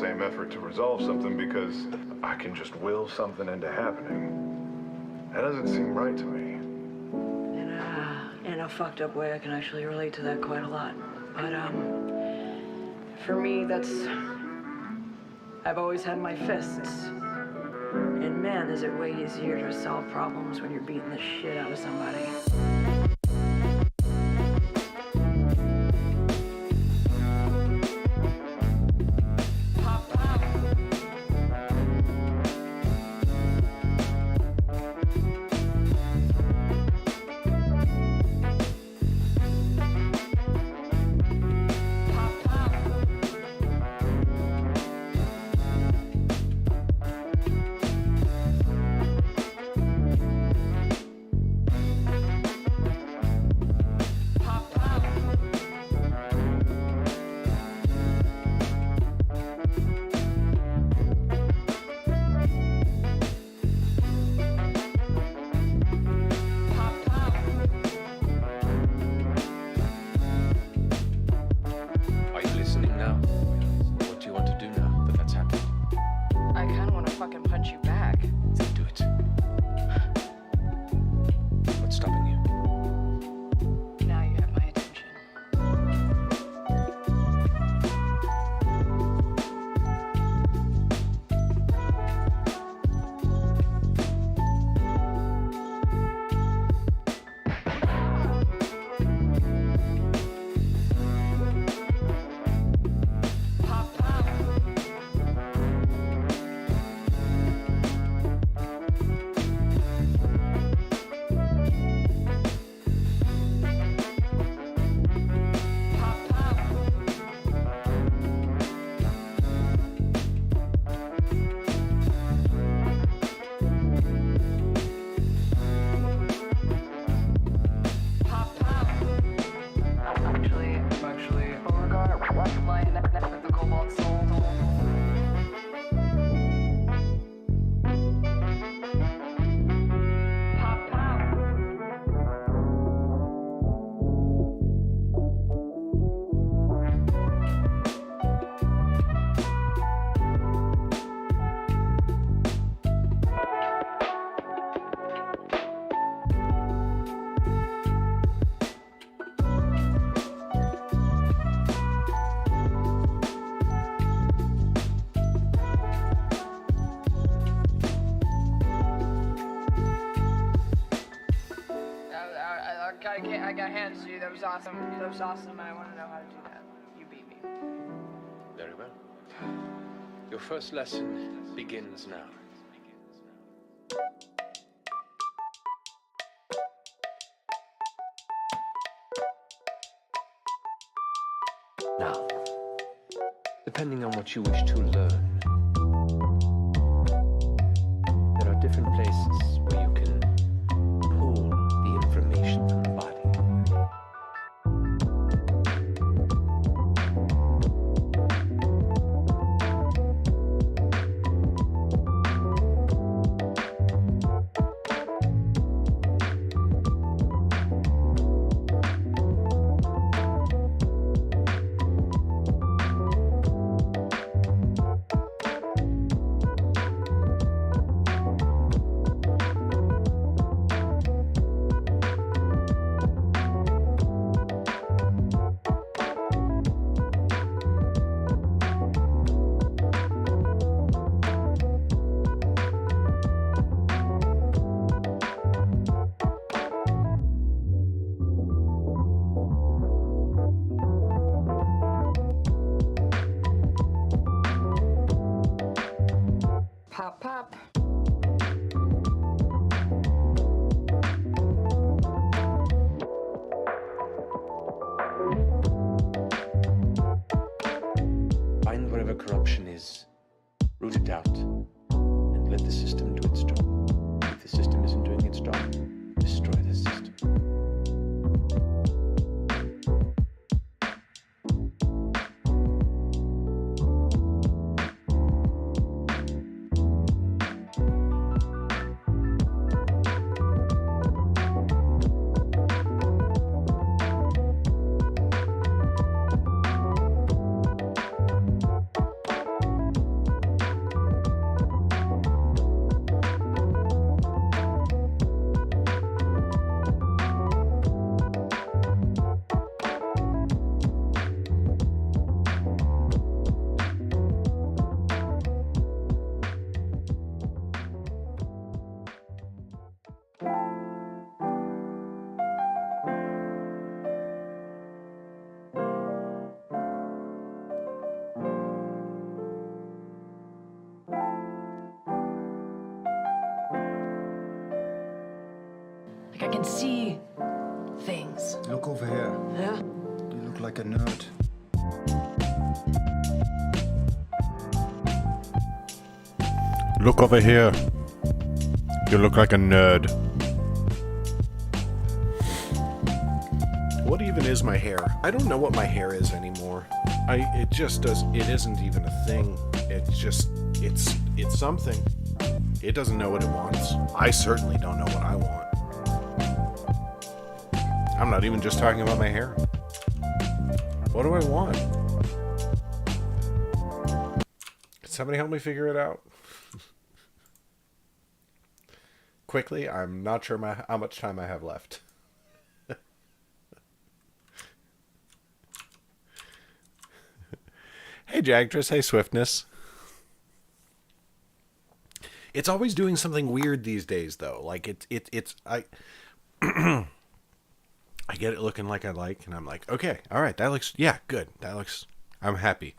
same effort to resolve something because I can just will something into happening. That doesn't seem right to me. In a fucked up way, I can actually relate to that quite a lot. But, for me, I've always had my fists. And man, is it way easier to solve problems when you're beating the shit out of somebody. I got hands to you. That was awesome. That was awesome, and I want to know how to do that. You beat me. Very well. Your first lesson begins now. Now, depending on what you wish to learn, there are different places where you can pull the information from the body. Pop, pop. Find wherever corruption is, root it out, and let the system do its job. If the system isn't doing its job, destroy the system. I can see things. Look over here. Yeah? You look like a nerd. Look over here. You look like a nerd. What even is my hair? I don't know what my hair is anymore. It isn't even a thing. It's something. It doesn't know what it wants. I certainly don't know what I want. I'm not even just talking about my hair. What do I want? Can somebody help me figure it out? Quickly, I'm not sure how much time I have left. Hey, Jagtress. Hey, Swiftness. It's always doing something weird these days, though. Like, I get it looking like I like, and I'm like, okay, all right, that looks, yeah, good. I'm happy.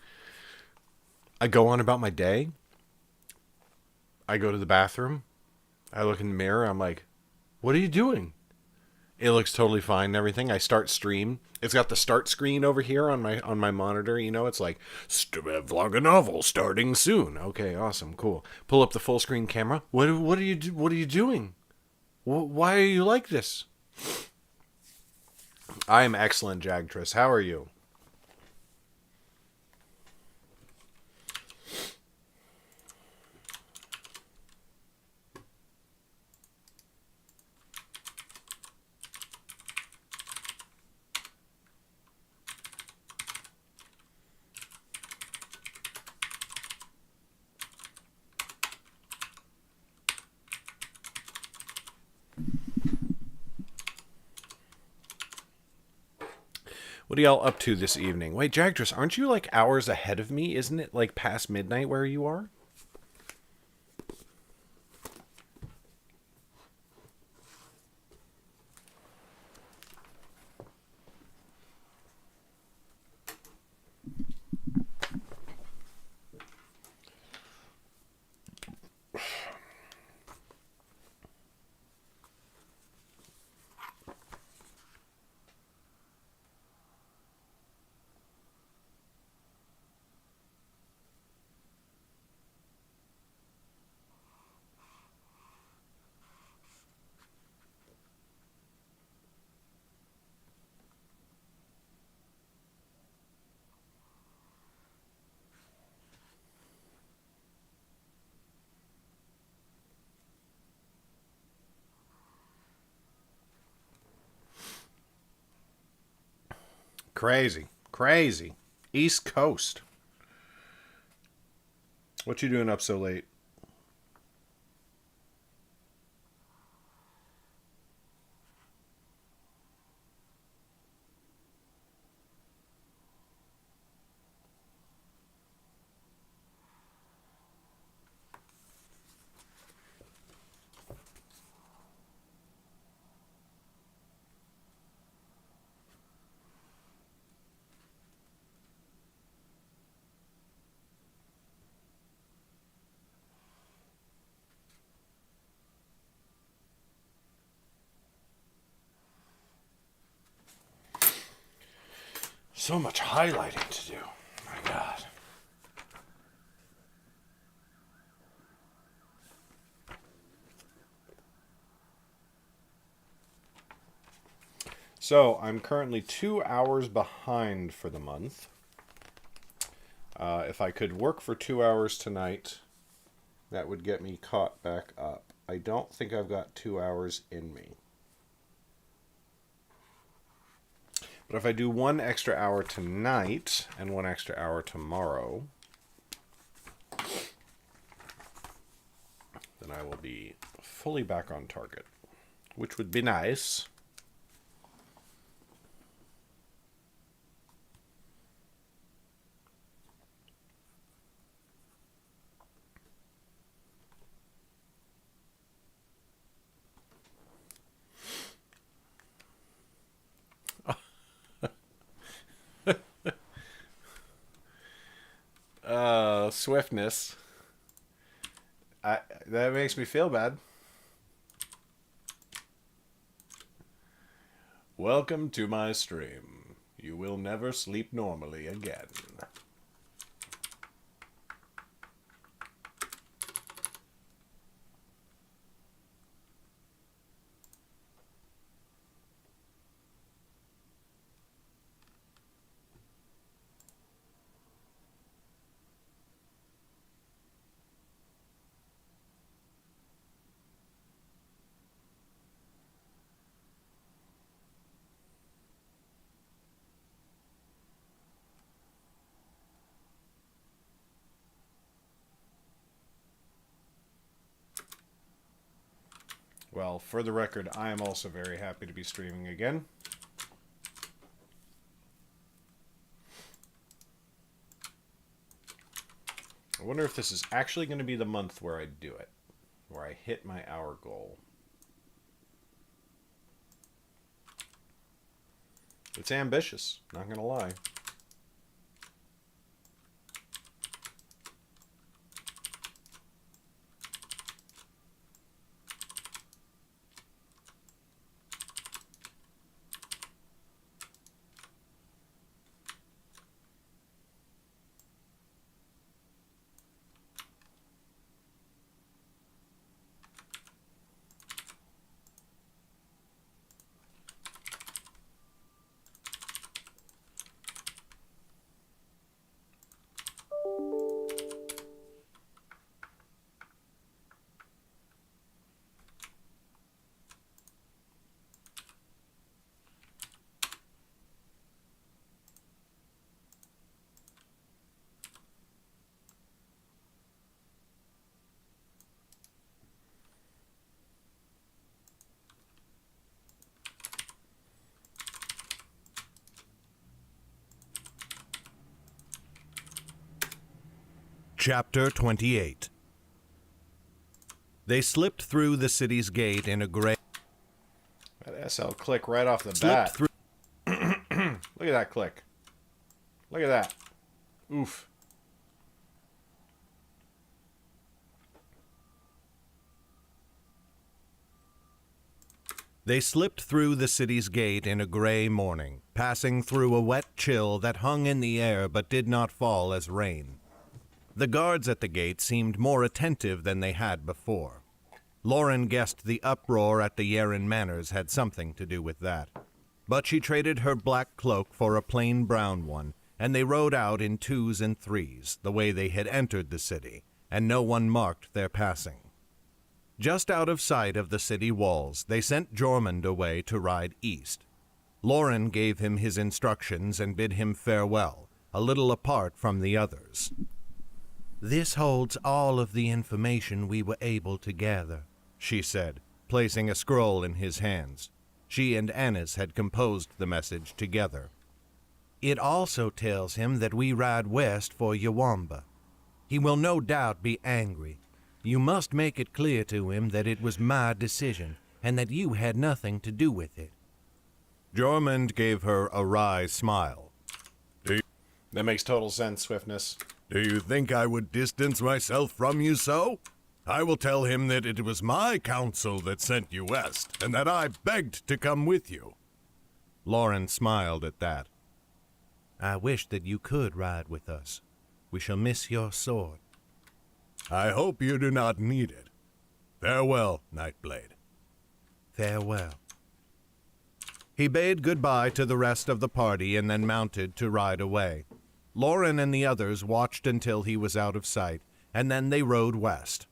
I go on about my day. I go to the bathroom. I look in the mirror. I'm like, what are you doing? It looks totally fine and everything. I start stream. It's got the start screen over here on my monitor. You know, it's like, VlogaNovel starting soon. Okay, awesome, cool. Pull up the full screen camera. What are you doing? Why are you like this? I am excellent, Jagtress. How are you? What are y'all up to this evening? Wait, Jagtress, aren't you like hours ahead of me? Isn't it like past midnight where you are? Crazy. East Coast. What you doing up so late? So much highlighting to do. My God. So, I'm currently 2 hours behind for the month. If I could work for 2 hours tonight, that would get me caught back up. I don't think I've got 2 hours in me. But if I do 1 extra hour tonight and 1 extra hour tomorrow, then I will be fully back on target, which would be nice. Swiftness. That makes me feel bad. Welcome to my stream. You will never sleep normally again. Well, for the record, I am also very happy to be streaming again. I wonder if this is actually going to be the month where I do it, where I hit my hour goal. It's ambitious, not going to lie. Chapter 28. They slipped through the city's gate in a gray... That SL click right off the bat. Through... Look at that click. Look at that. Oof. They slipped through the city's gate in a gray morning, passing through a wet chill that hung in the air but did not fall as rain. The guards at the gate seemed more attentive than they had before. Lauren guessed the uproar at the Yeren Manors had something to do with that. But she traded her black cloak for a plain brown one, and they rode out in 2s and 3s, the way they had entered the city, and no one marked their passing. Just out of sight of the city walls, they sent Jormund away to ride east. Lauren gave him his instructions and bid him farewell, a little apart from the others. "This holds all of the information we were able to gather," she said, placing a scroll in his hands. She and Annis had composed the message together. "It also tells him that we ride west for Yawamba. He will no doubt be angry. You must make it clear to him that it was my decision, and that you had nothing to do with it." Jormund gave her a wry smile. That makes total sense, Swiftness. "Do you think I would distance myself from you so? I will tell him that it was my council that sent you west, and that I begged to come with you." Lauren smiled at that. "I wish that you could ride with us. We shall miss your sword." "I hope you do not need it. Farewell, Nightblade." "Farewell." He bade goodbye to the rest of the party and then mounted to ride away. Lauren and the others watched until he was out of sight, and then they rode west.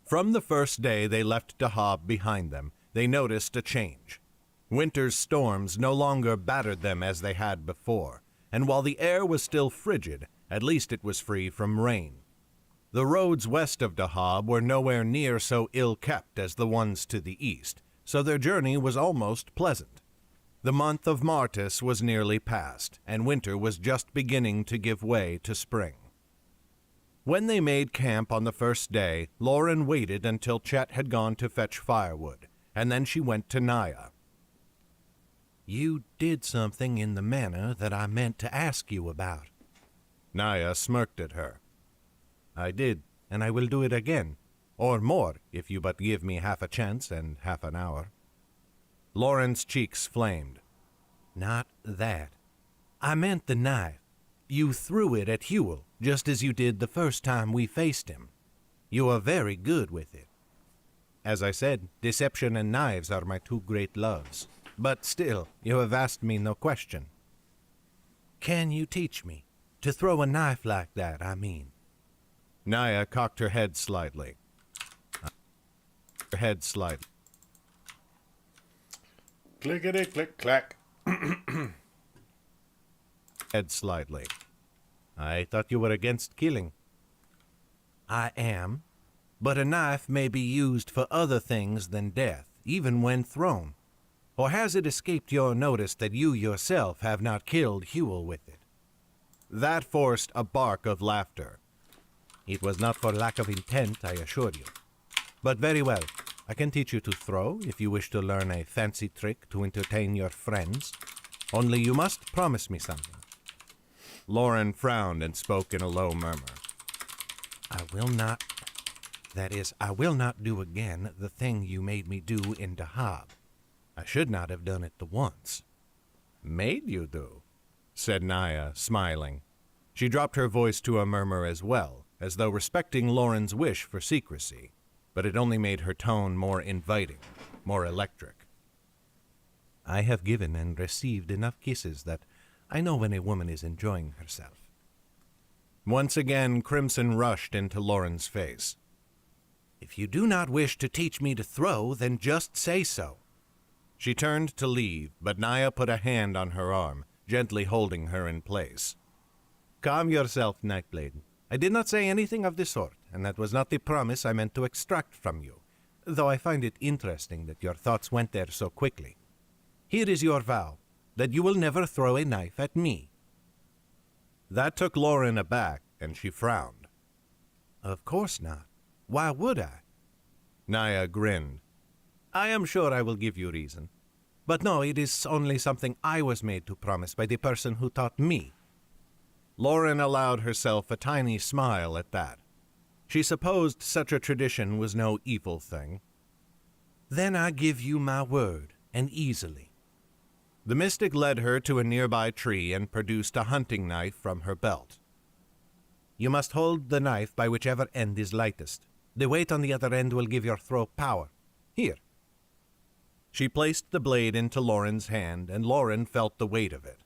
From the first day they left Dahab behind them, they noticed a change. Winter's storms no longer battered them as they had before, and while the air was still frigid, at least it was free from rain. The roads west of Dahab were nowhere near so ill-kept as the ones to the east, so their journey was almost pleasant. The month of Martis was nearly past, and winter was just beginning to give way to spring. When they made camp on the first day, Lauren waited until Chet had gone to fetch firewood, and then she went to Naya. "You did something in the manor that I meant to ask you about." Naya smirked at her. "I did, and I will do it again, or more if you but give me half a chance and half an hour." Lauren's cheeks flamed. Not that. I meant the knife. You threw it at Huel, just as you did the first time we faced him. You are very good with it. As I said, deception and knives are my two great loves. But still, you have asked me no question. Can you teach me? To throw a knife like that, I mean. Naya cocked her head slightly. Clickety click clack. Head slightly. I thought you were against killing. I am, but a knife may be used for other things than death, even when thrown. Or has it escaped your notice that you yourself have not killed Huel with it? That forced a bark of laughter. It was not for lack of intent, I assure you. But very well, I can teach you to throw if you wish to learn a fancy trick to entertain your friends. Only you must promise me something. Lauren frowned and spoke in a low murmur. I will not do again the thing you made me do in Dahab. I should not have done it the once. Made you do, said Naya, smiling. She dropped her voice to a murmur as well, as though respecting Lauren's wish for secrecy, but it only made her tone more inviting, more electric. I have given and received enough kisses that I know when a woman is enjoying herself. Once again, crimson rushed into Lauren's face. If you do not wish to teach me to throw, then just say so. She turned to leave, but Naya put a hand on her arm, gently holding her in place. Calm yourself, Nightblade. I did not say anything of the sort, and that was not the promise I meant to extract from you, though I find it interesting that your thoughts went there so quickly. Here is your vow, that you will never throw a knife at me. That took Lauren aback, and she frowned. Of course not. Why would I? Naya grinned. I am sure I will give you reason. But no, it is only something I was made to promise by the person who taught me. Lauren allowed herself a tiny smile at that. She supposed such a tradition was no evil thing. Then I give you my word, and easily. The mystic led her to a nearby tree and produced a hunting knife from her belt. You must hold the knife by whichever end is lightest. The weight on the other end will give your throw power. Here. She placed the blade into Lauren's hand, and Lauren felt the weight of it.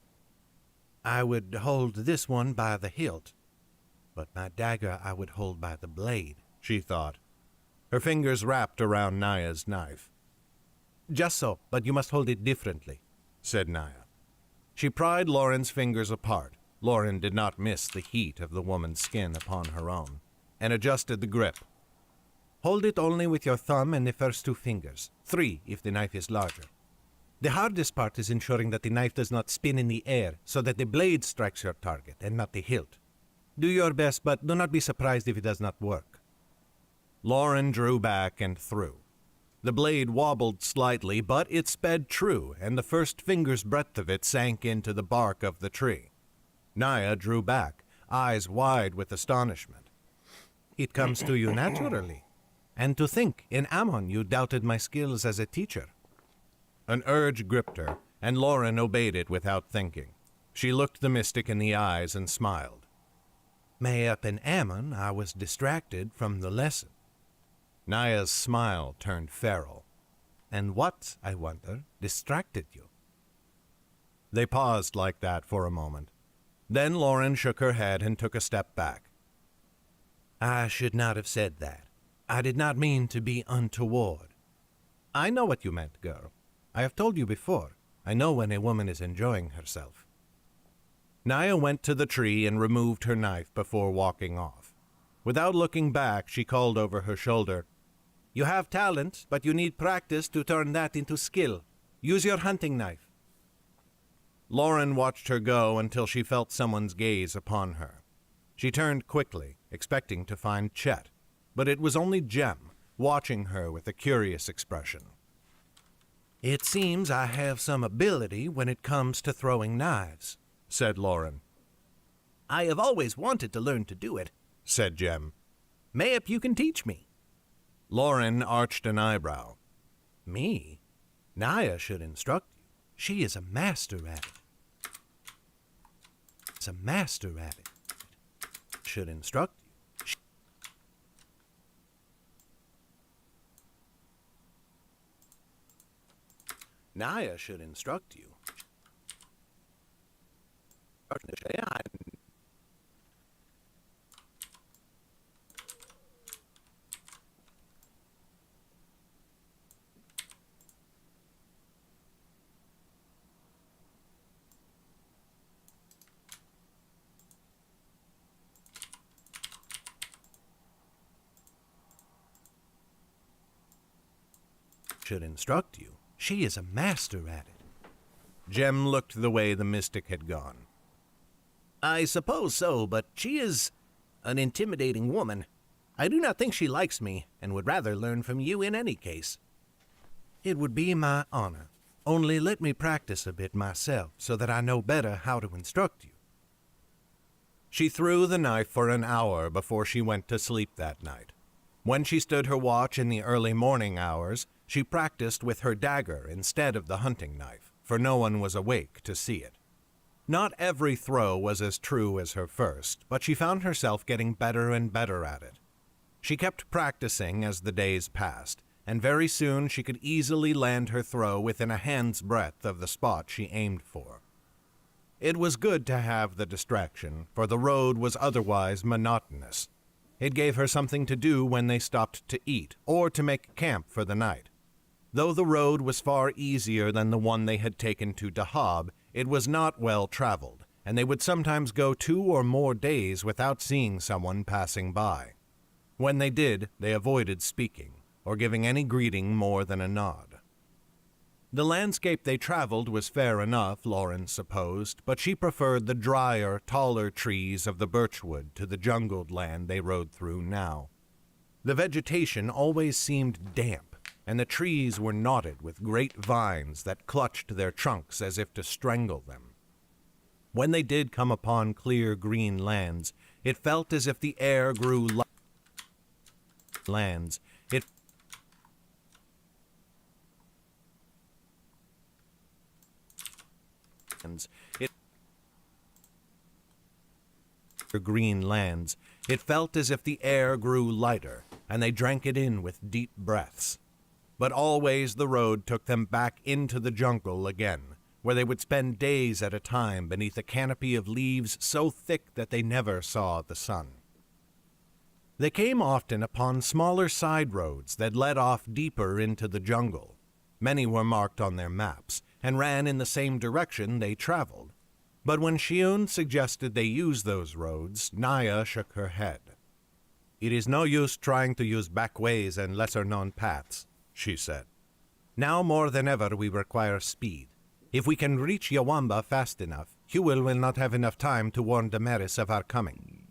I would hold this one by the hilt, but my dagger I would hold by the blade, she thought. Her fingers wrapped around Naya's knife. Just so, but you must hold it differently, said Naya. She pried Lauren's fingers apart. Lauren did not miss the heat of the woman's skin upon her own, and adjusted the grip. Hold it only with your thumb and the first two fingers, 3 if the knife is larger. The hardest part is ensuring that the knife does not spin in the air so that the blade strikes your target and not the hilt. Do your best, but do not be surprised if it does not work. Lauren drew back and threw. The blade wobbled slightly, but it sped true, and the first finger's breadth of it sank into the bark of the tree. Naya drew back, eyes wide with astonishment. It comes to you naturally. And to think, in Ammon you doubted my skills as a teacher. An urge gripped her, and Lauren obeyed it without thinking. She looked the mystic in the eyes and smiled. May up in Ammon I was distracted from the lesson. Naya's smile turned feral. And what, I wonder, distracted you? They paused like that for a moment. Then Lauren shook her head and took a step back. I should not have said that. I did not mean to be untoward. I know what you meant, girl. I have told you before. I know when a woman is enjoying herself. Naya went to the tree and removed her knife before walking off. Without looking back, she called over her shoulder, You have talent, but you need practice to turn that into skill. Use your hunting knife. Lauren watched her go until she felt someone's gaze upon her. She turned quickly, expecting to find Chet, but it was only Jem, watching her with a curious expression. It seems I have some ability when it comes to throwing knives, said Lauren. I have always wanted to learn to do it, said Jem. Mayhap you can teach me. Lauren arched an eyebrow. Me? Naya should instruct you. She is a master at it. Is a master at it. Should instruct you. Naya should instruct you. Should instruct you. She is a master at it. Jem looked the way the mystic had gone. I suppose so, but she is an intimidating woman. I do not think she likes me, and would rather learn from you in any case. It would be my honor. Only let me practice a bit myself, so that I know better how to instruct you. She threw the knife for an hour before she went to sleep that night. When she stood her watch in the early morning hours, she practiced with her dagger instead of the hunting knife, for no one was awake to see it. Not every throw was as true as her first, but she found herself getting better and better at it. She kept practicing as the days passed, and very soon she could easily land her throw within a hand's breadth of the spot she aimed for. It was good to have the distraction, for the road was otherwise monotonous. It gave her something to do when they stopped to eat, or to make camp for the night. Though the road was far easier than the one they had taken to Dahab, it was not well traveled, and they would sometimes go 2 or more days without seeing someone passing by. When they did, they avoided speaking, or giving any greeting more than a nod. The landscape they traveled was fair enough, Lauren supposed, but she preferred the drier, taller trees of the birchwood to the jungled land they rode through now. The vegetation always seemed damp, and the trees were knotted with great vines that clutched their trunks as if to strangle them. When they did come upon clear green lands, it felt as if the air grew light. It felt as if the air grew lighter, and they drank it in with deep breaths. But always the road took them back into the jungle again, where they would spend days at a time beneath a canopy of leaves so thick that they never saw the sun. They came often upon smaller side roads that led off deeper into the jungle. Many were marked on their maps, and ran in the same direction they traveled. But when Shion suggested they use those roads, Naya shook her head. It is no use trying to use back ways and lesser-known paths, she said. Now more than ever we require speed. If we can reach Yawamba fast enough, Huel will not have enough time to warn Damaris of our coming.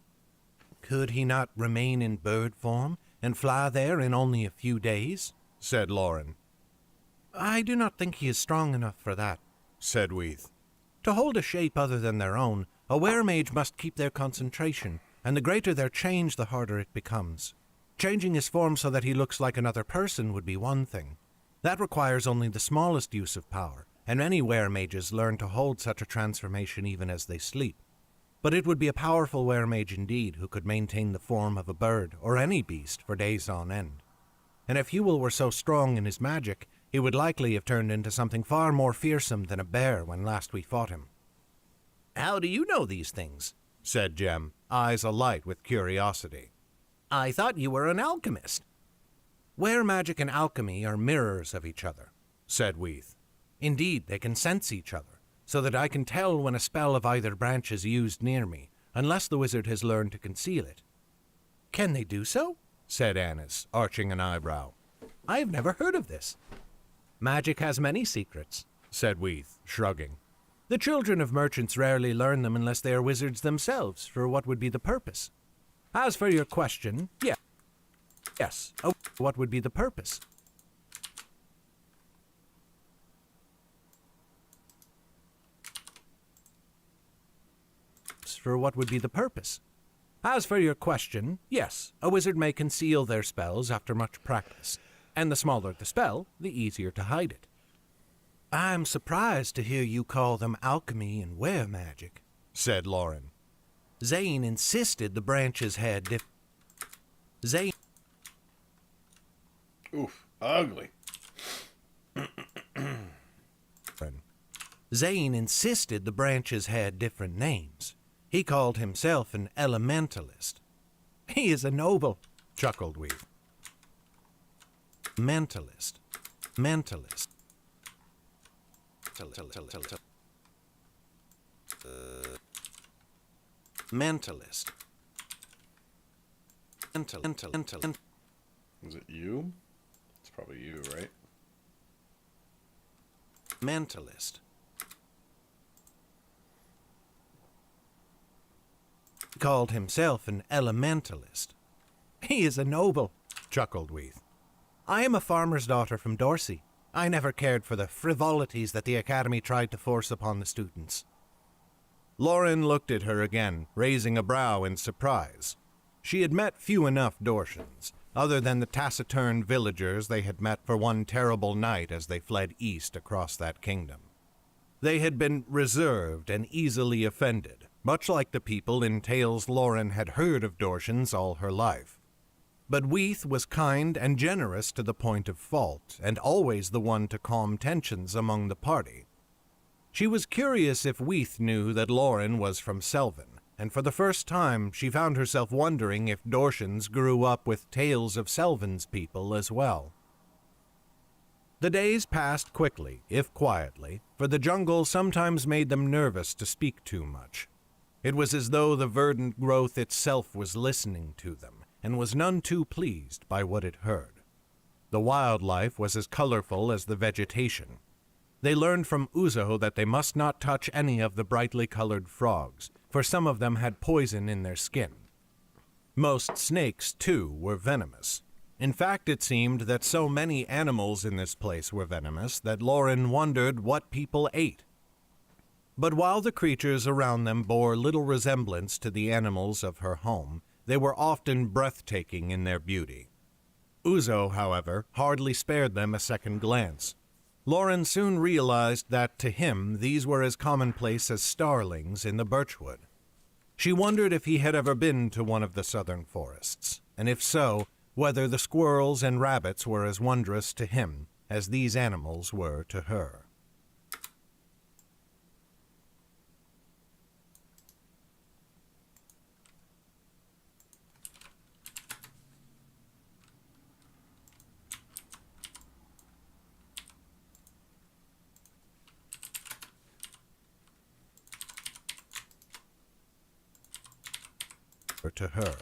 Could he not remain in bird form and fly there in only a few days? Said Lauren. I do not think he is strong enough for that, said Weeth. To hold a shape other than their own, a Weremage must keep their concentration, and the greater their change, the harder it becomes. Changing his form so that he looks like another person would be one thing. That requires only the smallest use of power, and many Weremages learn to hold such a transformation even as they sleep. But it would be a powerful Weremage indeed who could maintain the form of a bird or any beast for days on end. And if Huel were so strong in his magic, he would likely have turned into something far more fearsome than a bear when last we fought him. How do you know these things? Said Jem, eyes alight with curiosity. I thought you were an alchemist. Weremagic and alchemy are mirrors of each other, said Weeth. Indeed, they can sense each other, so that I can tell when a spell of either branch is used near me, unless the wizard has learned to conceal it. Can they do so? Said Annis, arching an eyebrow. I have never heard of this. Magic has many secrets, said Weeth, shrugging. The children of merchants rarely learn them unless they are wizards themselves, for what would be the purpose? As for your question, yes. Oh, what would be the purpose? For what would be the purpose? As for your question, yes, a wizard may conceal their spells after much practice, and the smaller the spell, the easier to hide it. I'm surprised to hear you call them alchemy and weremagic, said Lauren. Zane insisted the branches had Zane... Oof, ugly. Zane insisted the branches had different names. He called himself an elementalist. He is a noble, chuckled Weave. Mentalist. Mentalist. Mentalist. Mental. Is it you? It's probably you, right? Mentalist. He called himself an elementalist. He is a noble, chuckled Weath. I am a farmer's daughter from Dorsey. I never cared for the frivolities that the Academy tried to force upon the students. Lauren looked at her again, raising a brow in surprise. She had met few enough Dortians, other than the taciturn villagers they had met for one terrible night as they fled east across that kingdom. They had been reserved and easily offended, much like the people in tales Lauren had heard of Dortians all her life. But Weath was kind and generous to the point of fault, and always the one to calm tensions among the party. She was curious if Weath knew that Lauren was from Selvin, and for the first time she found herself wondering if Dortians grew up with tales of Selvin's people as well. The days passed quickly, if quietly, for the jungle sometimes made them nervous to speak too much. It was as though the verdant growth itself was listening to them, and was none too pleased by what it heard. The wildlife was as colorful as the vegetation. They learned from Uzo that they must not touch any of the brightly colored frogs, for some of them had poison in their skin. Most snakes, too, were venomous. In fact, it seemed that so many animals in this place were venomous that Lauren wondered what people ate. But while the creatures around them bore little resemblance to the animals of her home, they were often breathtaking in their beauty. Uzo, however, hardly spared them a second glance. Lauren soon realized that, to him, these were as commonplace as starlings in the birchwood. She wondered if he had ever been to one of the southern forests, and if so, whether the squirrels and rabbits were as wondrous to him as these animals were to her. To her.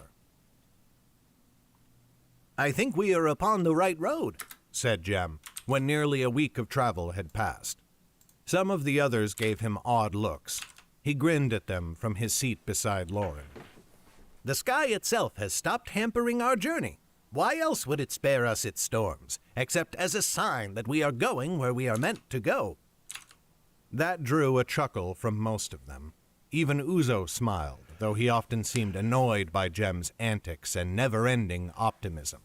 I think we are upon the right road, said Jem, when nearly a week of travel had passed. Some of the others gave him odd looks. He grinned at them from his seat beside Lauren. The sky itself has stopped hampering our journey. Why else would it spare us its storms, except as a sign that we are going where we are meant to go? That drew a chuckle from most of them. Even Uzo smiled, though he often seemed annoyed by Jem's antics and never-ending optimism.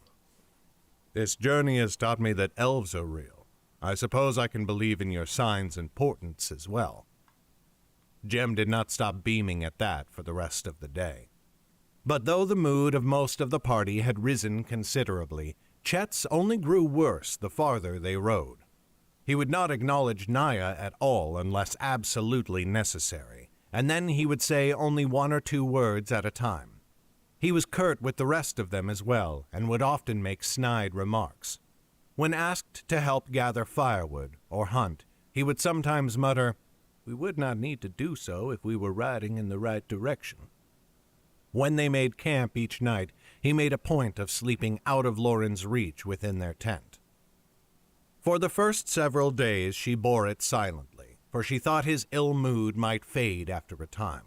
This journey has taught me that elves are real. I suppose I can believe in your signs and portents as well. Jem did not stop beaming at that for the rest of the day. But though the mood of most of the party had risen considerably, Chet's only grew worse the farther they rode. He would not acknowledge Naya at all unless absolutely necessary, and then he would say only one or two words at a time. He was curt with the rest of them as well, and would often make snide remarks. When asked to help gather firewood or hunt, he would sometimes mutter, "We would not need to do so if we were riding in the right direction." When they made camp each night, he made a point of sleeping out of Lauren's reach within their tent. For the first several days she bore it silently, for she thought his ill mood might fade after a time.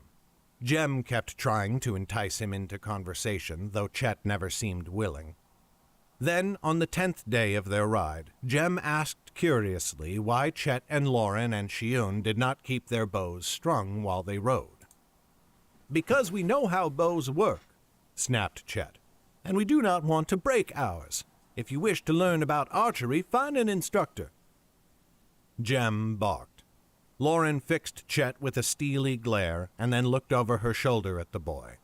Jem kept trying to entice him into conversation, though Chet never seemed willing. Then, on the 10th day of their ride, Jem asked curiously why Chet and Lauren and Shiyun did not keep their bows strung while they rode. "Because we know how bows work," snapped Chet, "and we do not want to break ours. If you wish to learn about archery, find an instructor." Jem balked. Lauren fixed Chet with a steely glare and then looked over her shoulder at the boy.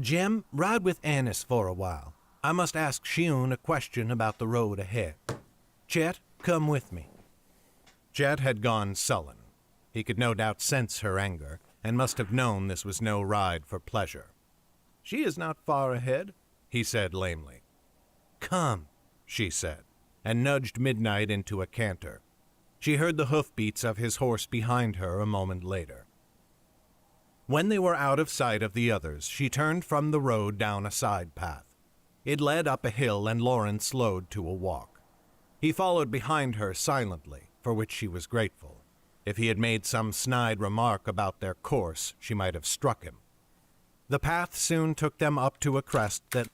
Jem, ride with Annis for a while. I must ask Shion a question about the road ahead. Chet, come with me. Chet had gone sullen. He could no doubt sense her anger, and must have known this was no ride for pleasure. She is not far ahead, he said lamely. Come, she said, and nudged Midnight into a canter. She heard the hoofbeats of his horse behind her a moment later. When they were out of sight of the others, she turned from the road down a side path. It led up a hill, and Lauren slowed to a walk. He followed behind her silently, for which she was grateful. If he had made some snide remark about their course, she might have struck him. The path soon took them up to a crest that...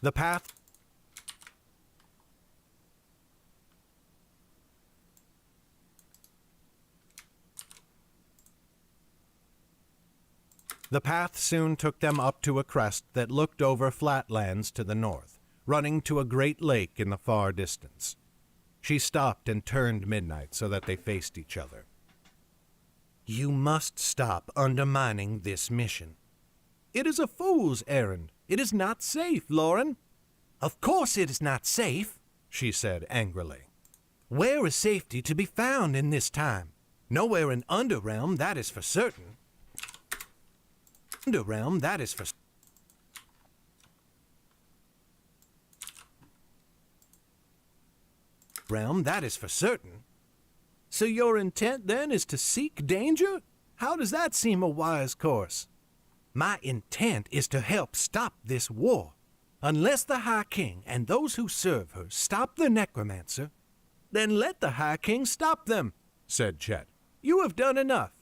The path soon took them up to a crest that looked over flatlands to the north, running to a great lake in the far distance. She stopped and turned Midnight so that they faced each other. You must stop undermining this mission. It is a fool's errand. It is not safe, Lauren. Of course it is not safe, she said angrily. Where is safety to be found in this time? Nowhere in Underrealm, that is for certain. Underrealm, that is for realm, that is for certain. So your intent then is to seek danger? How does that seem a wise course? My intent is to help stop this war. Unless the High King and those who serve her stop the necromancer, then let the High King stop them, said Chet. You have done enough.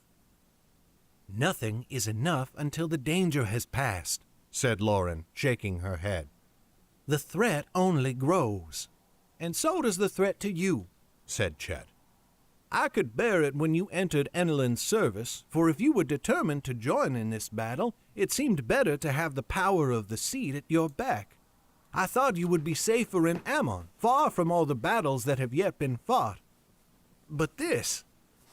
Nothing is enough until the danger has passed, said Lauren, shaking her head. The threat only grows. And so does the threat to you, said Chet. I could bear it when you entered Ennelin's service, for if you were determined to join in this battle, it seemed better to have the power of the seat at your back. I thought you would be safer in Ammon, far from all the battles that have yet been fought. But this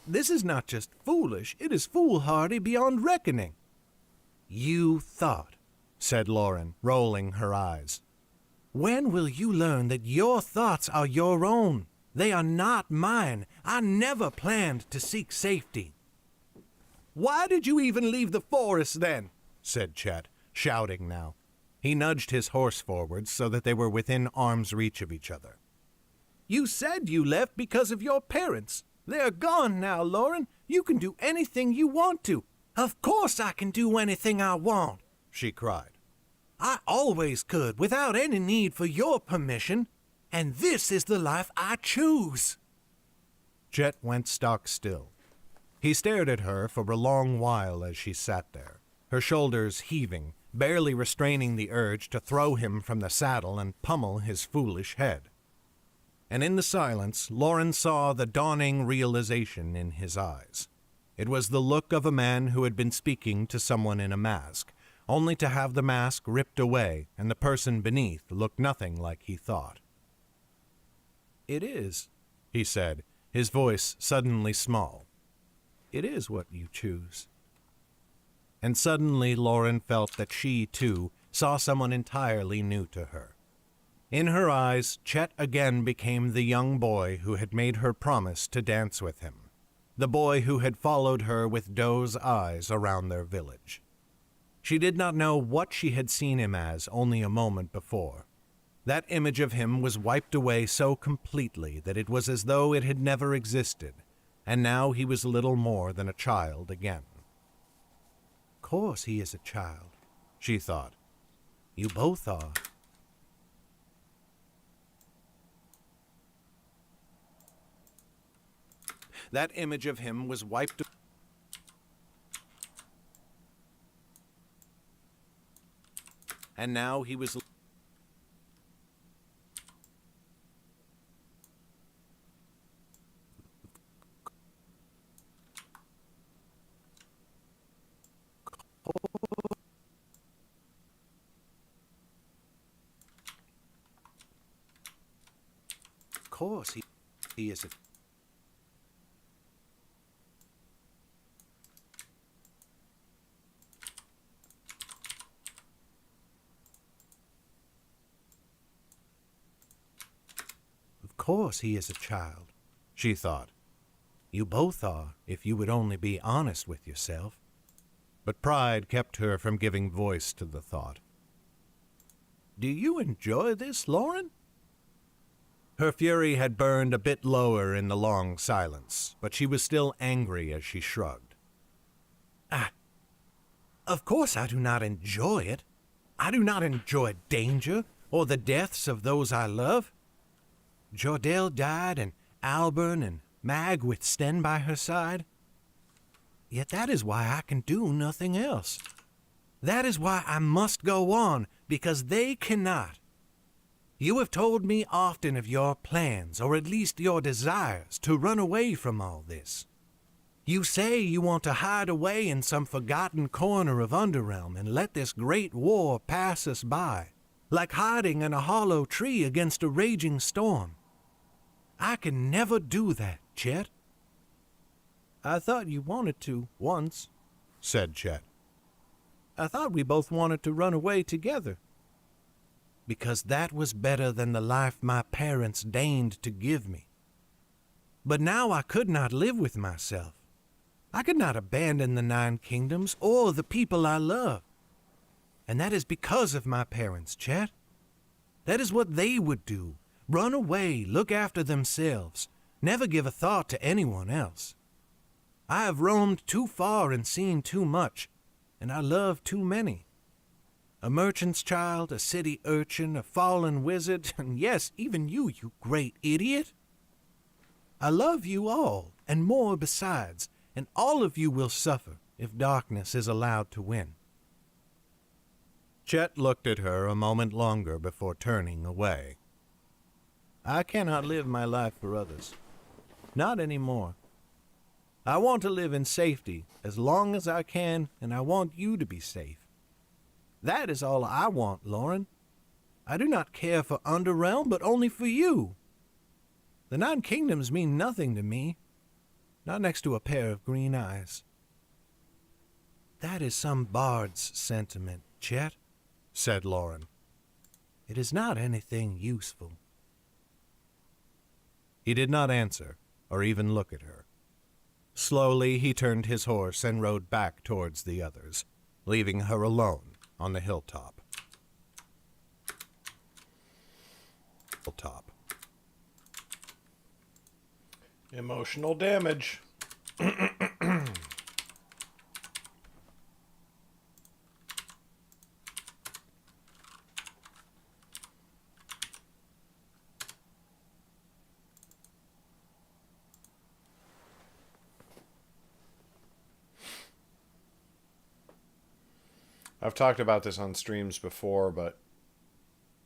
is not just foolish, it is foolhardy beyond reckoning. You thought, said Lauren, rolling her eyes. When will you learn that your thoughts are your own? They are not mine. I never planned to seek safety. Why did you even leave the forest then? Said Chet, shouting now. He nudged his horse forward so that they were within arm's reach of each other. You said you left because of your parents. They're gone now, Lauren. You can do anything you want to. Of course I can do anything I want, she cried. I always could, without any need for your permission. And this is the life I choose. Chet went stock still. He stared at her for a long while as she sat there, her shoulders heaving, barely restraining the urge to throw him from the saddle and pummel his foolish head. And in the silence, Lauren saw the dawning realization in his eyes. It was the look of a man who had been speaking to someone in a mask, only to have the mask ripped away and the person beneath look nothing like he thought. It is, he said, his voice suddenly small. It is what you choose. And suddenly Lauren felt that she, too, saw someone entirely new to her. In her eyes, Chet again became the young boy who had made her promise to dance with him, the boy who had followed her with doe's eyes around their village. She did not know what she had seen him as only a moment before. That image of him was wiped away so completely that it was as though it had never existed, and now he was little more than a child again. Of course he is a child, she thought. You both are. That image of him was wiped away. And now he was... Of course he is a... course he is a child, she thought. You both are, if you would only be honest with yourself. But pride kept her from giving voice to the thought. Do you enjoy this, Lauren? Her fury had burned a bit lower in the long silence, but she was still angry as she shrugged. Of course I do not enjoy it. I do not enjoy danger or the deaths of those I love. Jordell died, and Alburn and Mag with Sten by her side. Yet that is why I can do nothing else. That is why I must go on, because they cannot. You have told me often of your plans, or at least your desires, to run away from all this. You say you want to hide away in some forgotten corner of Underrealm and let this great war pass us by, like hiding in a hollow tree against a raging storm. I can never do that, Chet. I thought you wanted to once, said Chet. I thought we both wanted to run away together. Because that was better than the life my parents deigned to give me. But now I could not live with myself. I could not abandon the 9 kingdoms or the people I love. And that is because of my parents, Chet. That is what they would do. Run away, look after themselves, never give a thought to anyone else. I have roamed too far and seen too much, and I love too many. A merchant's child, a city urchin, a fallen wizard, and yes, even you, you great idiot. I love you all, and more besides, and all of you will suffer if darkness is allowed to win. Chet looked at her a moment longer before turning away. I cannot live my life for others. Not anymore. I want to live in safety as long as I can, and I want you to be safe. That is all I want, Lauren. I do not care for Underrealm, but only for you. The 9 kingdoms mean nothing to me, not next to a pair of green eyes. That is some bard's sentiment, Chet, said Lauren. It is not anything useful. He did not answer, or even look at her. Slowly he turned his horse and rode back towards the others, leaving her alone on the hilltop. Emotional damage. I've talked about this on streams before, but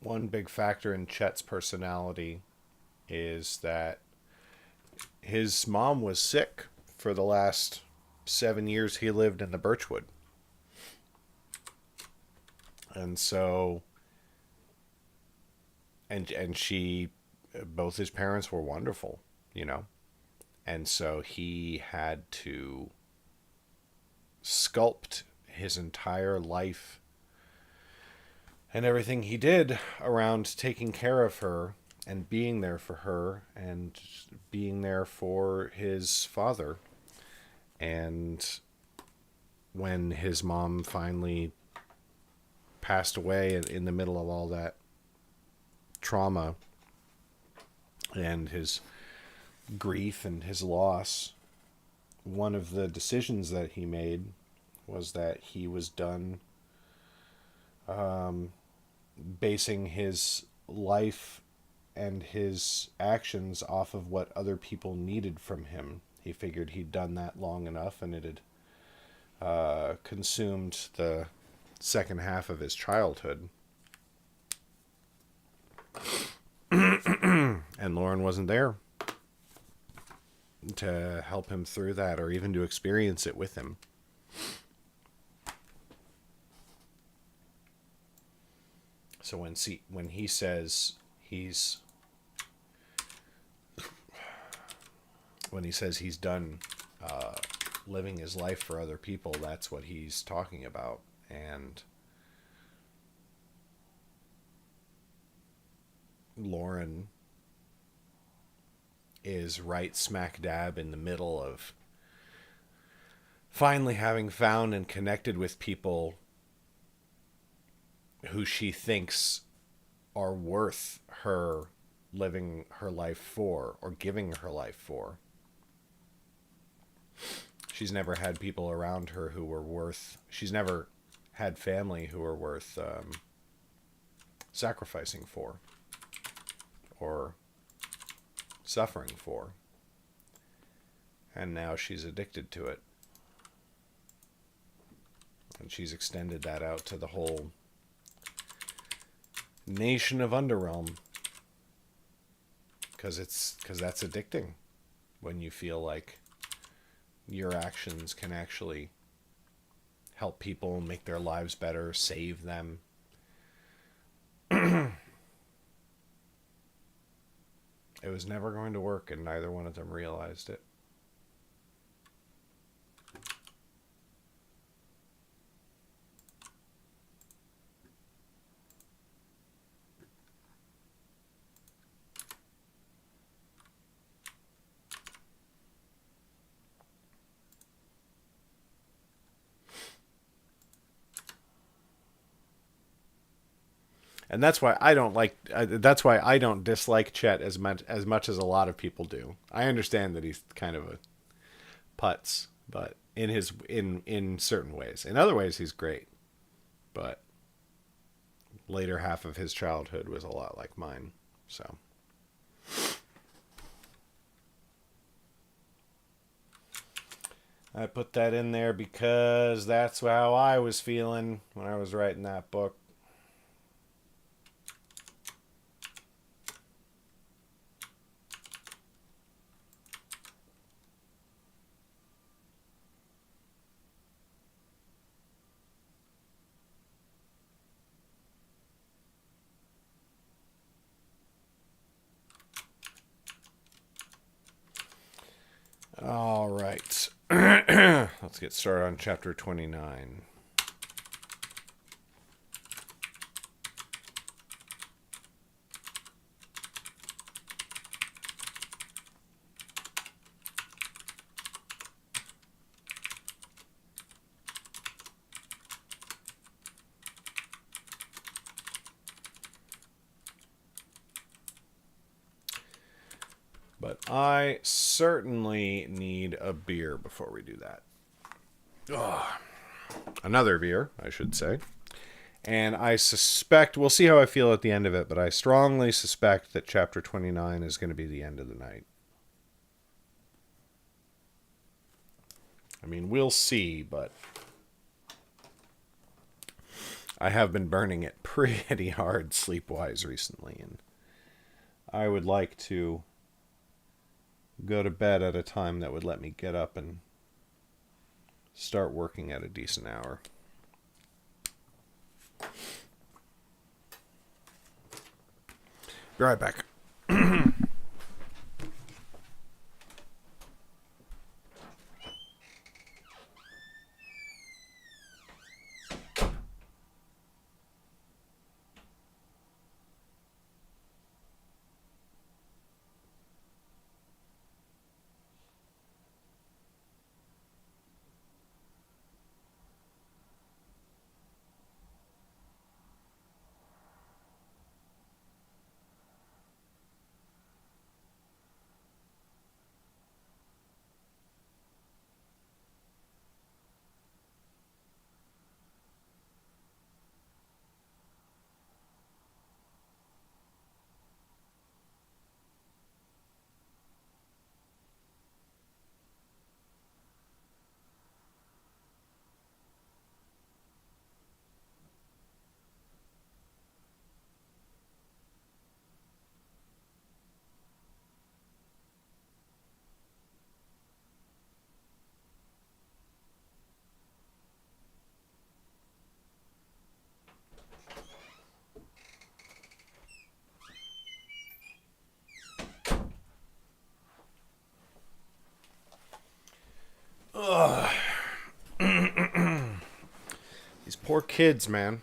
one big factor in Chet's personality is that his mom was sick for the last 7 years he lived in the Birchwood. And so, and she, both his parents were wonderful, you know. And so he had to sculpt his entire life and everything he did around taking care of her and being there for her and being there for his father. And when his mom finally passed away in the middle of all that trauma and his grief and his loss, one of the decisions that he made was that he was done basing his life and his actions off of what other people needed from him. He figured he'd done that long enough, and it had consumed the second half of his childhood. And Lauren wasn't there to help him through that or even to experience it with him. So when he says he's done living his life for other people, that's what he's talking about. And Lauren is right smack dab in the middle of finally having found and connected with people who she thinks are worth her living her life for or giving her life for. She's never had people around her who were worth... She's never had family who were worth sacrificing for or suffering for. And now she's addicted to it. And she's extended that out to the whole nation of Underrealm. Because that's addicting. When you feel like your actions can actually help people, make their lives better, save them. It was never going to work, and neither one of them realized it. And that's why I don't like. That's why I don't dislike Chet as much as a lot of people do. I understand that he's kind of a putz, but in certain ways, in other ways he's great. But later half of his childhood was a lot like mine, so. I put that in there because that's how I was feeling when I was writing that book. All right. Let's get started on chapter 29. But I certainly need a beer before we do that. Ugh. Another beer, I should say. And I suspect, we'll see how I feel at the end of it, but I strongly suspect that chapter 29 is going to be the end of the night. I mean, we'll see, but I have been burning it pretty hard sleep-wise recently, and I would like to go to bed at a time that would let me get up and start working at a decent hour. Be right back. These poor kids, man.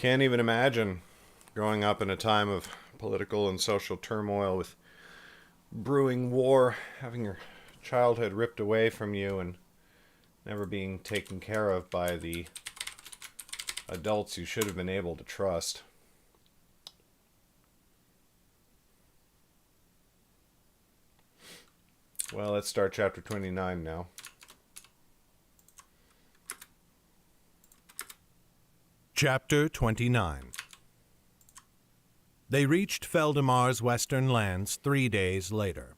Can't even imagine growing up in a time of political and social turmoil with brewing war, having your childhood ripped away from you and never being taken care of by the adults you should have been able to trust. Well, let's start chapter 29 now. Chapter 29. They reached Feldemar's western lands 3 days later.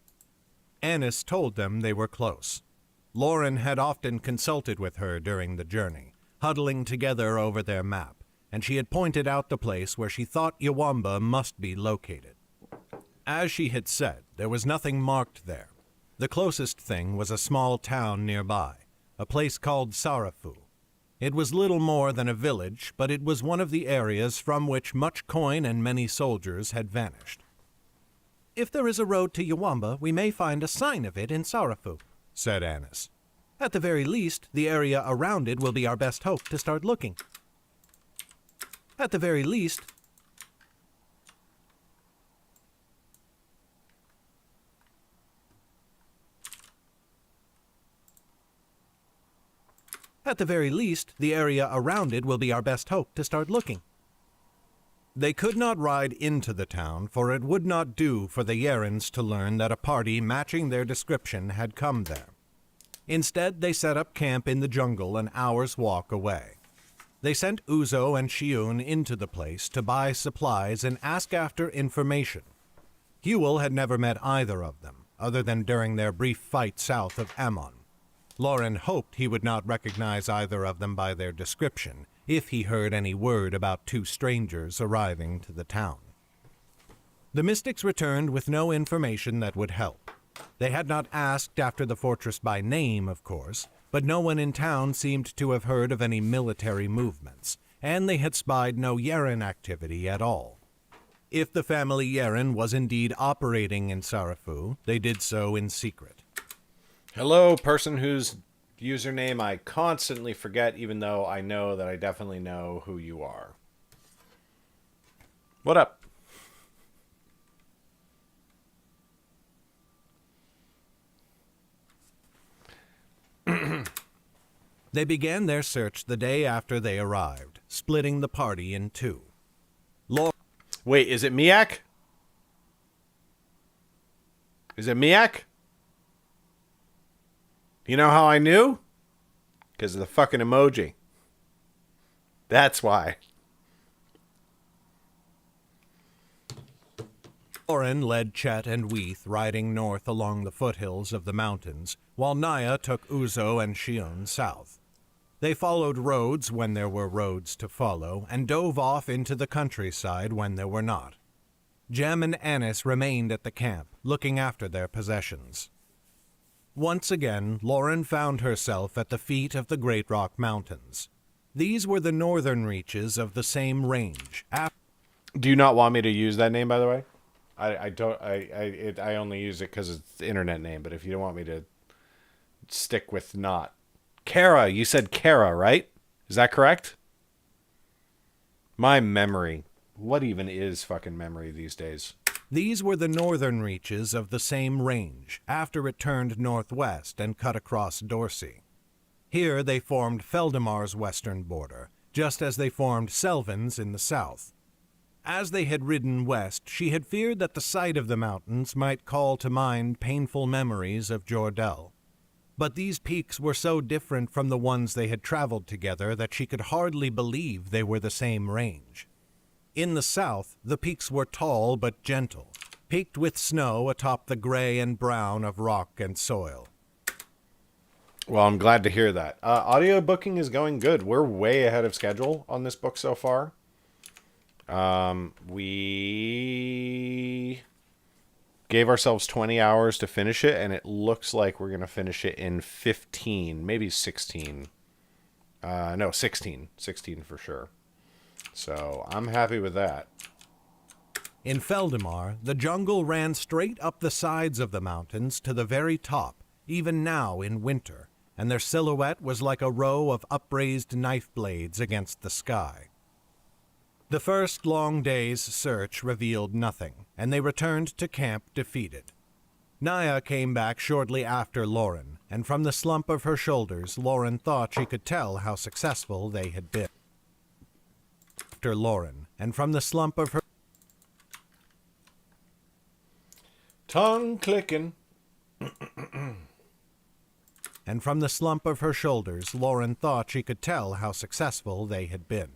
Annis told them they were close. Lauren had often consulted with her during the journey, huddling together over their map, and she had pointed out the place where she thought Yawamba must be located. As she had said, there was nothing marked there. The closest thing was a small town nearby, a place called Sarafu. It was little more than a village, but it was one of the areas from which much coin and many soldiers had vanished. "If there is a road to Yawamba, we may find a sign of it in Sarafu," said Annis. "At the very least, the area around it will be our best hope to start looking. At the very least, the area around it will be our best hope to start looking." They could not ride into the town, for it would not do for the Yarans to learn that a party matching their description had come there. Instead, they set up camp in the jungle an hour's walk away. They sent Uzo and Shiun into the place to buy supplies and ask after information. Hewell had never met either of them, other than during their brief fight south of Ammon. Lauren hoped he would not recognize either of them by their description, if he heard any word about two strangers arriving to the town. The mystics returned with no information that would help. They had not asked after the fortress by name, of course, but no one in town seemed to have heard of any military movements, and they had spied no Yaran activity at all. If the family Yaran was indeed operating in Sarafu, they did so in secret. Hello, person whose username I constantly forget, even though I know that I definitely know who you are. What up? They began their search the day after they arrived, splitting the party in two. Wait, is it Miak? Is it Miak? You know how I knew? Because of the fucking emoji. That's why. Lauren led Chet and Weeth riding north along the foothills of the mountains, while Naya took Uzo and Shiun south. They followed roads when there were roads to follow, and dove off into the countryside when there were not. Jem and Annis remained at the camp, looking after their possessions. Once again, Lauren found herself at the feet of the Great Rock Mountains. These were the northern reaches of the same range. Do you not want me to use that name, by the way? I only use it because it's the internet name, but if you don't want me to stick with not. Kara, you said Kara, right? Is that correct? My memory. What even is fucking memory these days? These were the northern reaches of the same range, after it turned northwest and cut across Dorsey. Here they formed Feldemar's western border, just as they formed Selvin's in the south. As they had ridden west, she had feared that the sight of the mountains might call to mind painful memories of Jordel. But these peaks were so different from the ones they had traveled together that she could hardly believe they were the same range. In the south, the peaks were tall but gentle, peaked with snow atop the gray and brown of rock and soil. Well, I'm glad to hear that. Audio booking is going good. We're way ahead of schedule on this book so far. We gave ourselves 20 hours to finish it, and it looks like we're going to finish it in 15, maybe 16. No, 16. 16 for sure. So I'm happy with that. In Feldemar, the jungle ran straight up the sides of the mountains to the very top, even now in winter, and their silhouette was like a row of upraised knife blades against the sky. The first long day's search revealed nothing, and they returned to camp defeated. Naya came back shortly after Lauren, and from the slump of her shoulders, Lauren thought she could tell how successful they had been. After Lauren, and from the slump of her tongue clicking. And from the slump of her shoulders, Lauren thought she could tell how successful they had been.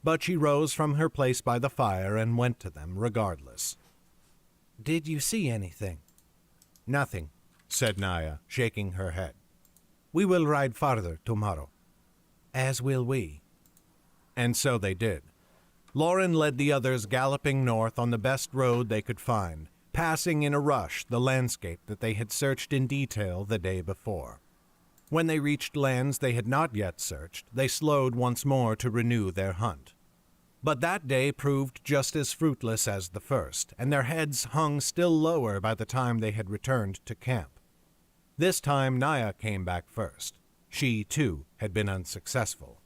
But she rose from her place by the fire and went to them regardless. "Did you see anything?" "Nothing," said Naya, shaking her head. "We will ride farther tomorrow." "As will we." And so they did. Lauren led the others galloping north on the best road they could find, passing in a rush the landscape that they had searched in detail the day before. When they reached lands they had not yet searched, they slowed once more to renew their hunt. But that day proved just as fruitless as the first, and their heads hung still lower by the time they had returned to camp. This time Naya came back first. She, too, had been unsuccessful.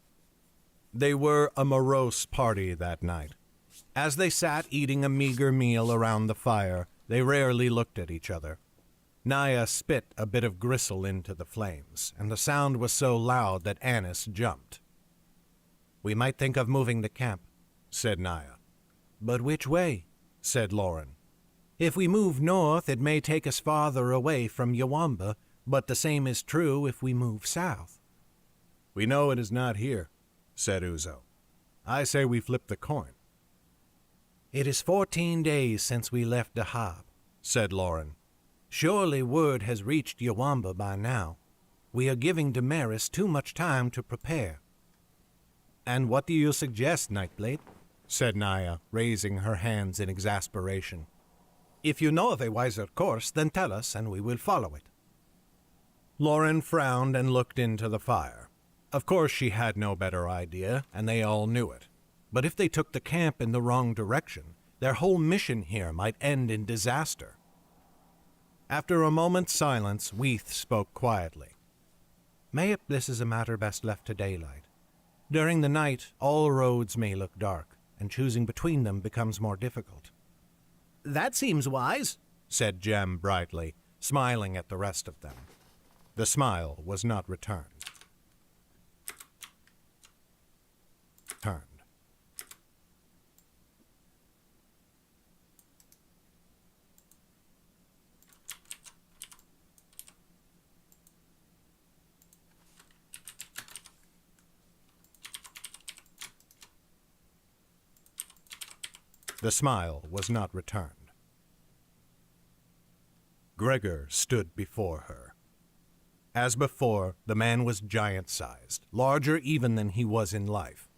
They were a morose party that night. As they sat eating a meager meal around the fire, they rarely looked at each other. Naya spit a bit of gristle into the flames, and the sound was so loud that Annis jumped. "We might think of moving the camp," said Naya. "But which way?" said Lauren. "If we move north, it may take us farther away from Yawamba, but the same is true if we move south." "We know it is not here," said Uzo. "I say we flip the coin." "It is 14 days since we left Dahab," said Lauren. "Surely word has reached Yawamba by now. We are giving Damaris too much time to prepare." "And what do you suggest, Nightblade?" said Naya, raising her hands in exasperation. "If you know of a wiser course, then tell us, and we will follow it." Lauren frowned and looked into the fire. Of course she had no better idea, and they all knew it. But if they took the camp in the wrong direction, their whole mission here might end in disaster. After a moment's silence, Weath spoke quietly. "Mayhap this is a matter best left to daylight. During the night, all roads may look dark, and choosing between them becomes more difficult." "That seems wise," said Jem brightly, smiling at the rest of them. The smile was not returned. The smile was not returned. Gregor stood before her. As before, the man was giant-sized, larger even than he was in life.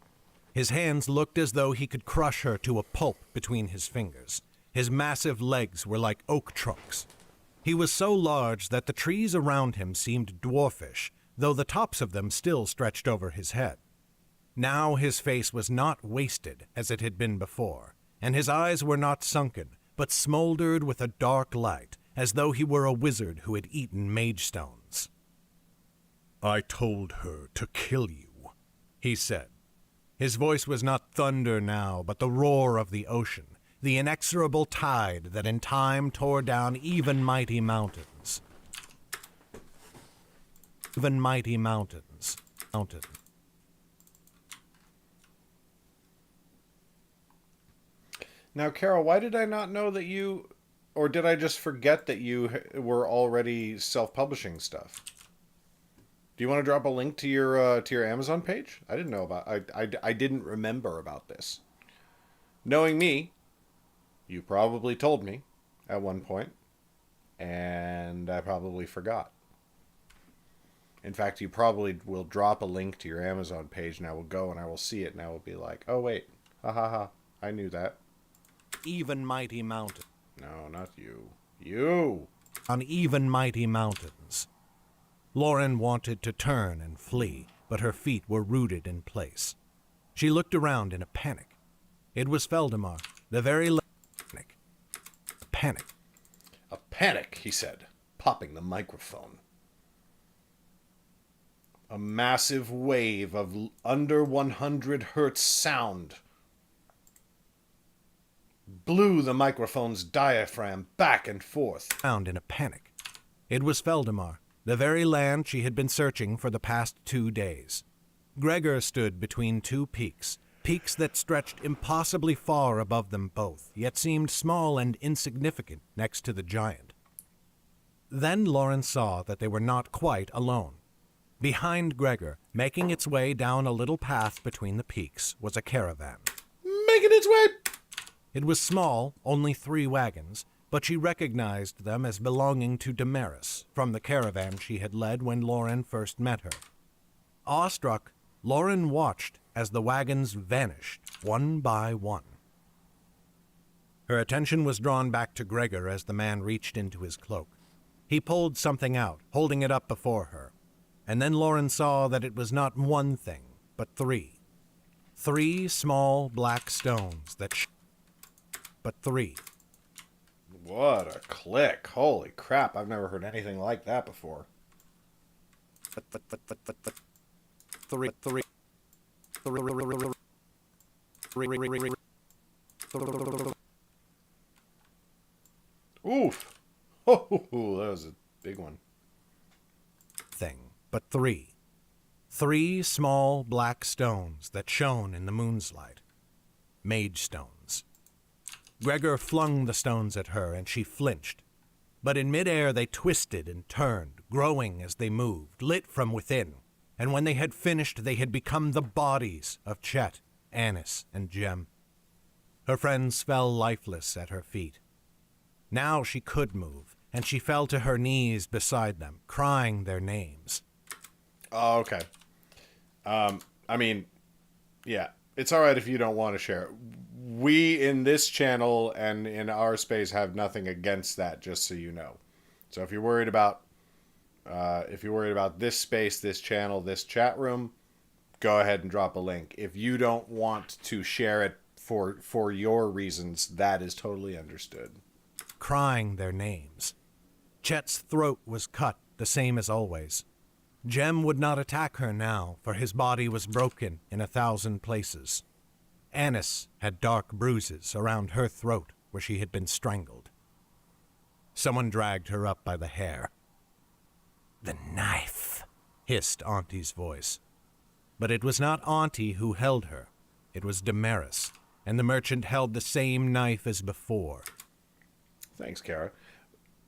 His hands looked as though he could crush her to a pulp between his fingers. His massive legs were like oak trunks. He was so large that the trees around him seemed dwarfish, though the tops of them still stretched over his head. Now his face was not wasted as it had been before, and his eyes were not sunken, but smoldered with a dark light, as though he were a wizard who had eaten mage stones. "I told her to kill you," he said. His voice was not thunder now, but the roar of the ocean, the inexorable tide that in time tore down even mighty mountains. Even mighty mountains. Now, Carol, why did I not know that you, or did I just forget that you were already self-publishing stuff? Do you want to drop a link to your Amazon page? I didn't know about. I didn't remember about this. Knowing me, you probably told me at one point, and I probably forgot. In fact, you probably will drop a link to your Amazon page, and I will go and I will see it, and I will be like, "Oh wait, ha ha ha! I knew that." Even mighty mountains. No, not you. You! On even mighty mountains. Lauren wanted to turn and flee, but her feet were rooted in place. She looked around in a panic. It was Feldemar, the very panic. Panic. A panic, he said, popping the microphone. A massive wave of under 100 hertz sound blew the microphone's diaphragm back and forth. Found in a panic. It was Feldemar, the very land she had been searching for the past 2 days. Gregor stood between two peaks, peaks that stretched impossibly far above them both, yet seemed small and insignificant next to the giant. Then Lauren saw that they were not quite alone. Behind Gregor, making its way down a little path between the peaks, was a caravan. Making its way! It was small, only 3 wagons, but she recognized them as belonging to Damaris, from the caravan she had led when Lauren first met her. Awestruck, Lauren watched as the wagons vanished, one by one. Her attention was drawn back to Gregor as the man reached into his cloak. He pulled something out, holding it up before her, and then Lauren saw that it was not one thing, but 3. 3 small black stones that but 3. What a click. Holy crap, I've never heard anything like that before. Oof. Oh, that was a big one. But 3. 3 small black stones that shone in the moon's light. Mage stones. Gregor flung the stones at her, and she flinched. But in midair they twisted and turned, growing as they moved, lit from within. And when they had finished, they had become the bodies of Chet, Annis, and Jem. Her friends fell lifeless at her feet. Now she could move, and she fell to her knees beside them, crying their names. Oh, okay. I mean, yeah, it's all right if you don't want to share it. We in this channel and in our space have nothing against that, just so you know. So if you're worried about this space, this channel, this chat room, go ahead and drop a link. If you don't want to share it for your reasons, that is totally understood. Crying their names. Chet's throat was cut, the same as always. Jem would not attack her now, for his body was broken in 1,000 places. Annis had dark bruises around her throat where she had been strangled. Someone dragged her up by the hair. "The knife," hissed Auntie's voice. But it was not Auntie who held her. It was Damaris, and the merchant held the same knife as before. Thanks, Kara.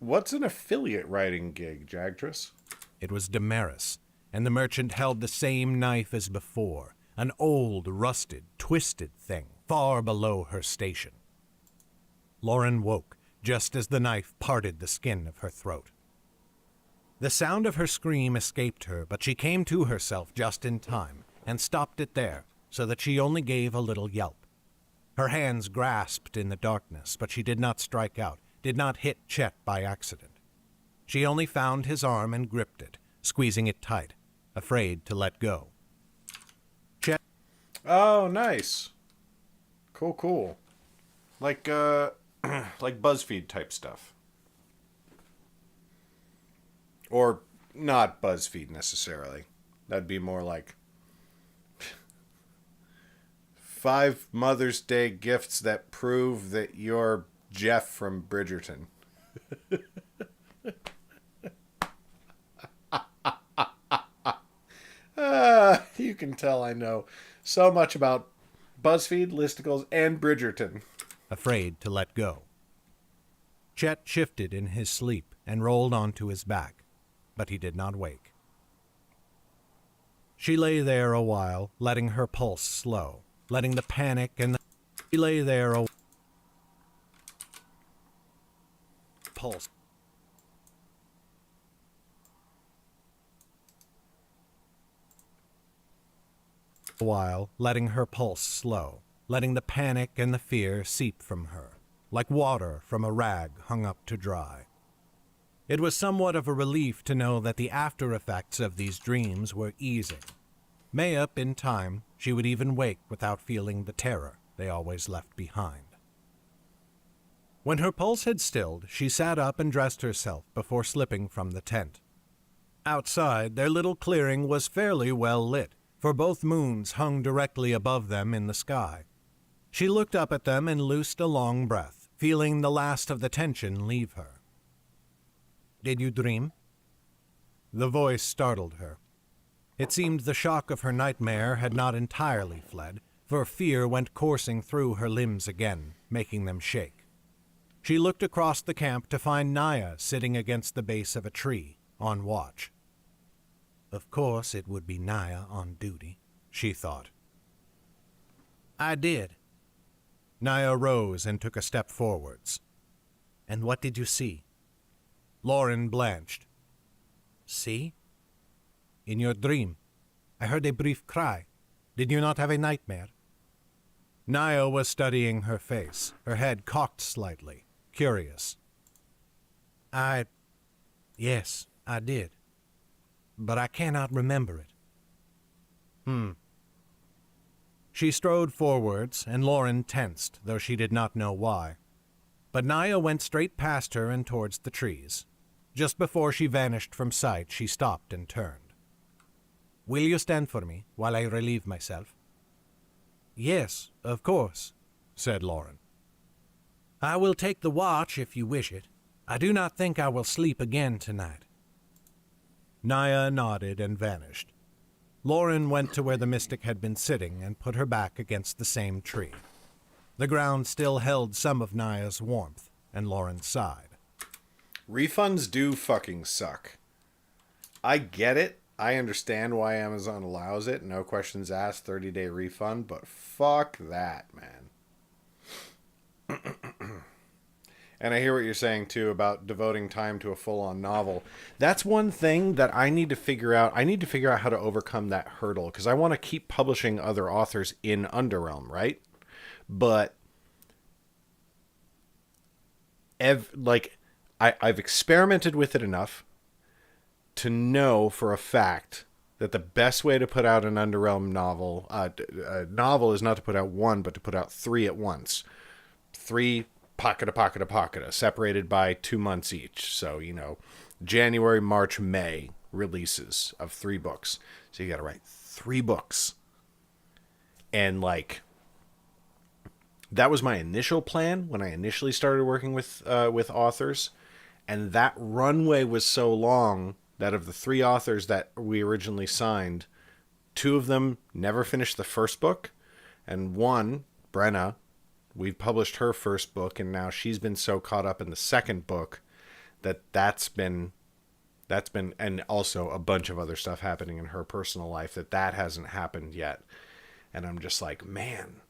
What's an affiliate writing gig, Jagtress? It was Damaris, and the merchant held the same knife as before, an old, rusted, twisted thing, far below her station. Lauren woke, just as the knife parted the skin of her throat. The sound of her scream escaped her, but she came to herself just in time, and stopped it there, so that she only gave a little yelp. Her hands grasped in the darkness, but she did not strike out, did not hit Chet by accident. She only found his arm and gripped it, squeezing it tight, afraid to let go. Chet. Oh, nice. Cool. Like, like BuzzFeed type stuff. Or not BuzzFeed necessarily. That'd be more like 5 Mother's Day gifts that prove that you're Jeff from Bridgerton. You can tell I know so much about BuzzFeed, listicles, and Bridgerton. Afraid to let go. Chet shifted in his sleep and rolled onto his back, but he did not wake. She lay there a while, letting her pulse slow, letting the panic and the... She lay there a... Pulse. A while, letting her pulse slow, letting the panic and the fear seep from her, like water from a rag hung up to dry. It was somewhat of a relief to know that the after effects of these dreams were easing. Mayhap, in time, she would even wake without feeling the terror they always left behind. When her pulse had stilled, she sat up and dressed herself before slipping from the tent. Outside, their little clearing was fairly well lit, for both moons hung directly above them in the sky. She looked up at them and loosed a long breath, feeling the last of the tension leave her. "Did you dream?" The voice startled her. It seemed the shock of her nightmare had not entirely fled, for fear went coursing through her limbs again, making them shake. She looked across the camp to find Naya sitting against the base of a tree, on watch. Of course it would be Naya on duty, she thought. "I did." Naya rose and took a step forwards. "And what did you see?" Lauren blanched. "See?" "In your dream. I heard a brief cry. Did you not have a nightmare?" Naya was studying her face, her head cocked slightly, curious. Yes, I did. But I cannot remember it." She strode forwards, and Lauren tensed, though she did not know why. But Naya went straight past her and towards the trees. Just before she vanished from sight, she stopped and turned. "Will you stand for me while I relieve myself?" "Yes, of course," said Lauren. "I will take the watch if you wish it. I do not think I will sleep again tonight." Naya nodded and vanished. Lauren went to where the mystic had been sitting and put her back against the same tree. The ground still held some of Naya's warmth, and Lauren sighed. Refunds do fucking suck. I get it. I understand why Amazon allows it. No questions asked, 30-day refund. But fuck that, man. And I hear what you're saying, too, about devoting time to a full-on novel. That's one thing that I need to figure out. I need to figure out how to overcome that hurdle, because I want to keep publishing other authors in Underrealm, right? But I've experimented with it enough to know for a fact that the best way to put out an Underrealm novel, is not to put out one, but to put out 3 at once. 3 pocket, separated by 2 months each. So, January, March, May releases of 3 books. So you got to write 3 books. And that was my initial plan when I initially started working with authors. And that runway was so long that of the 3 authors that we originally signed, 2 of them never finished the first book. And one, Brenna, we've published her first book, and now she's been so caught up in the second book that's been, and also a bunch of other stuff happening in her personal life that hasn't happened yet. And I'm just like, man.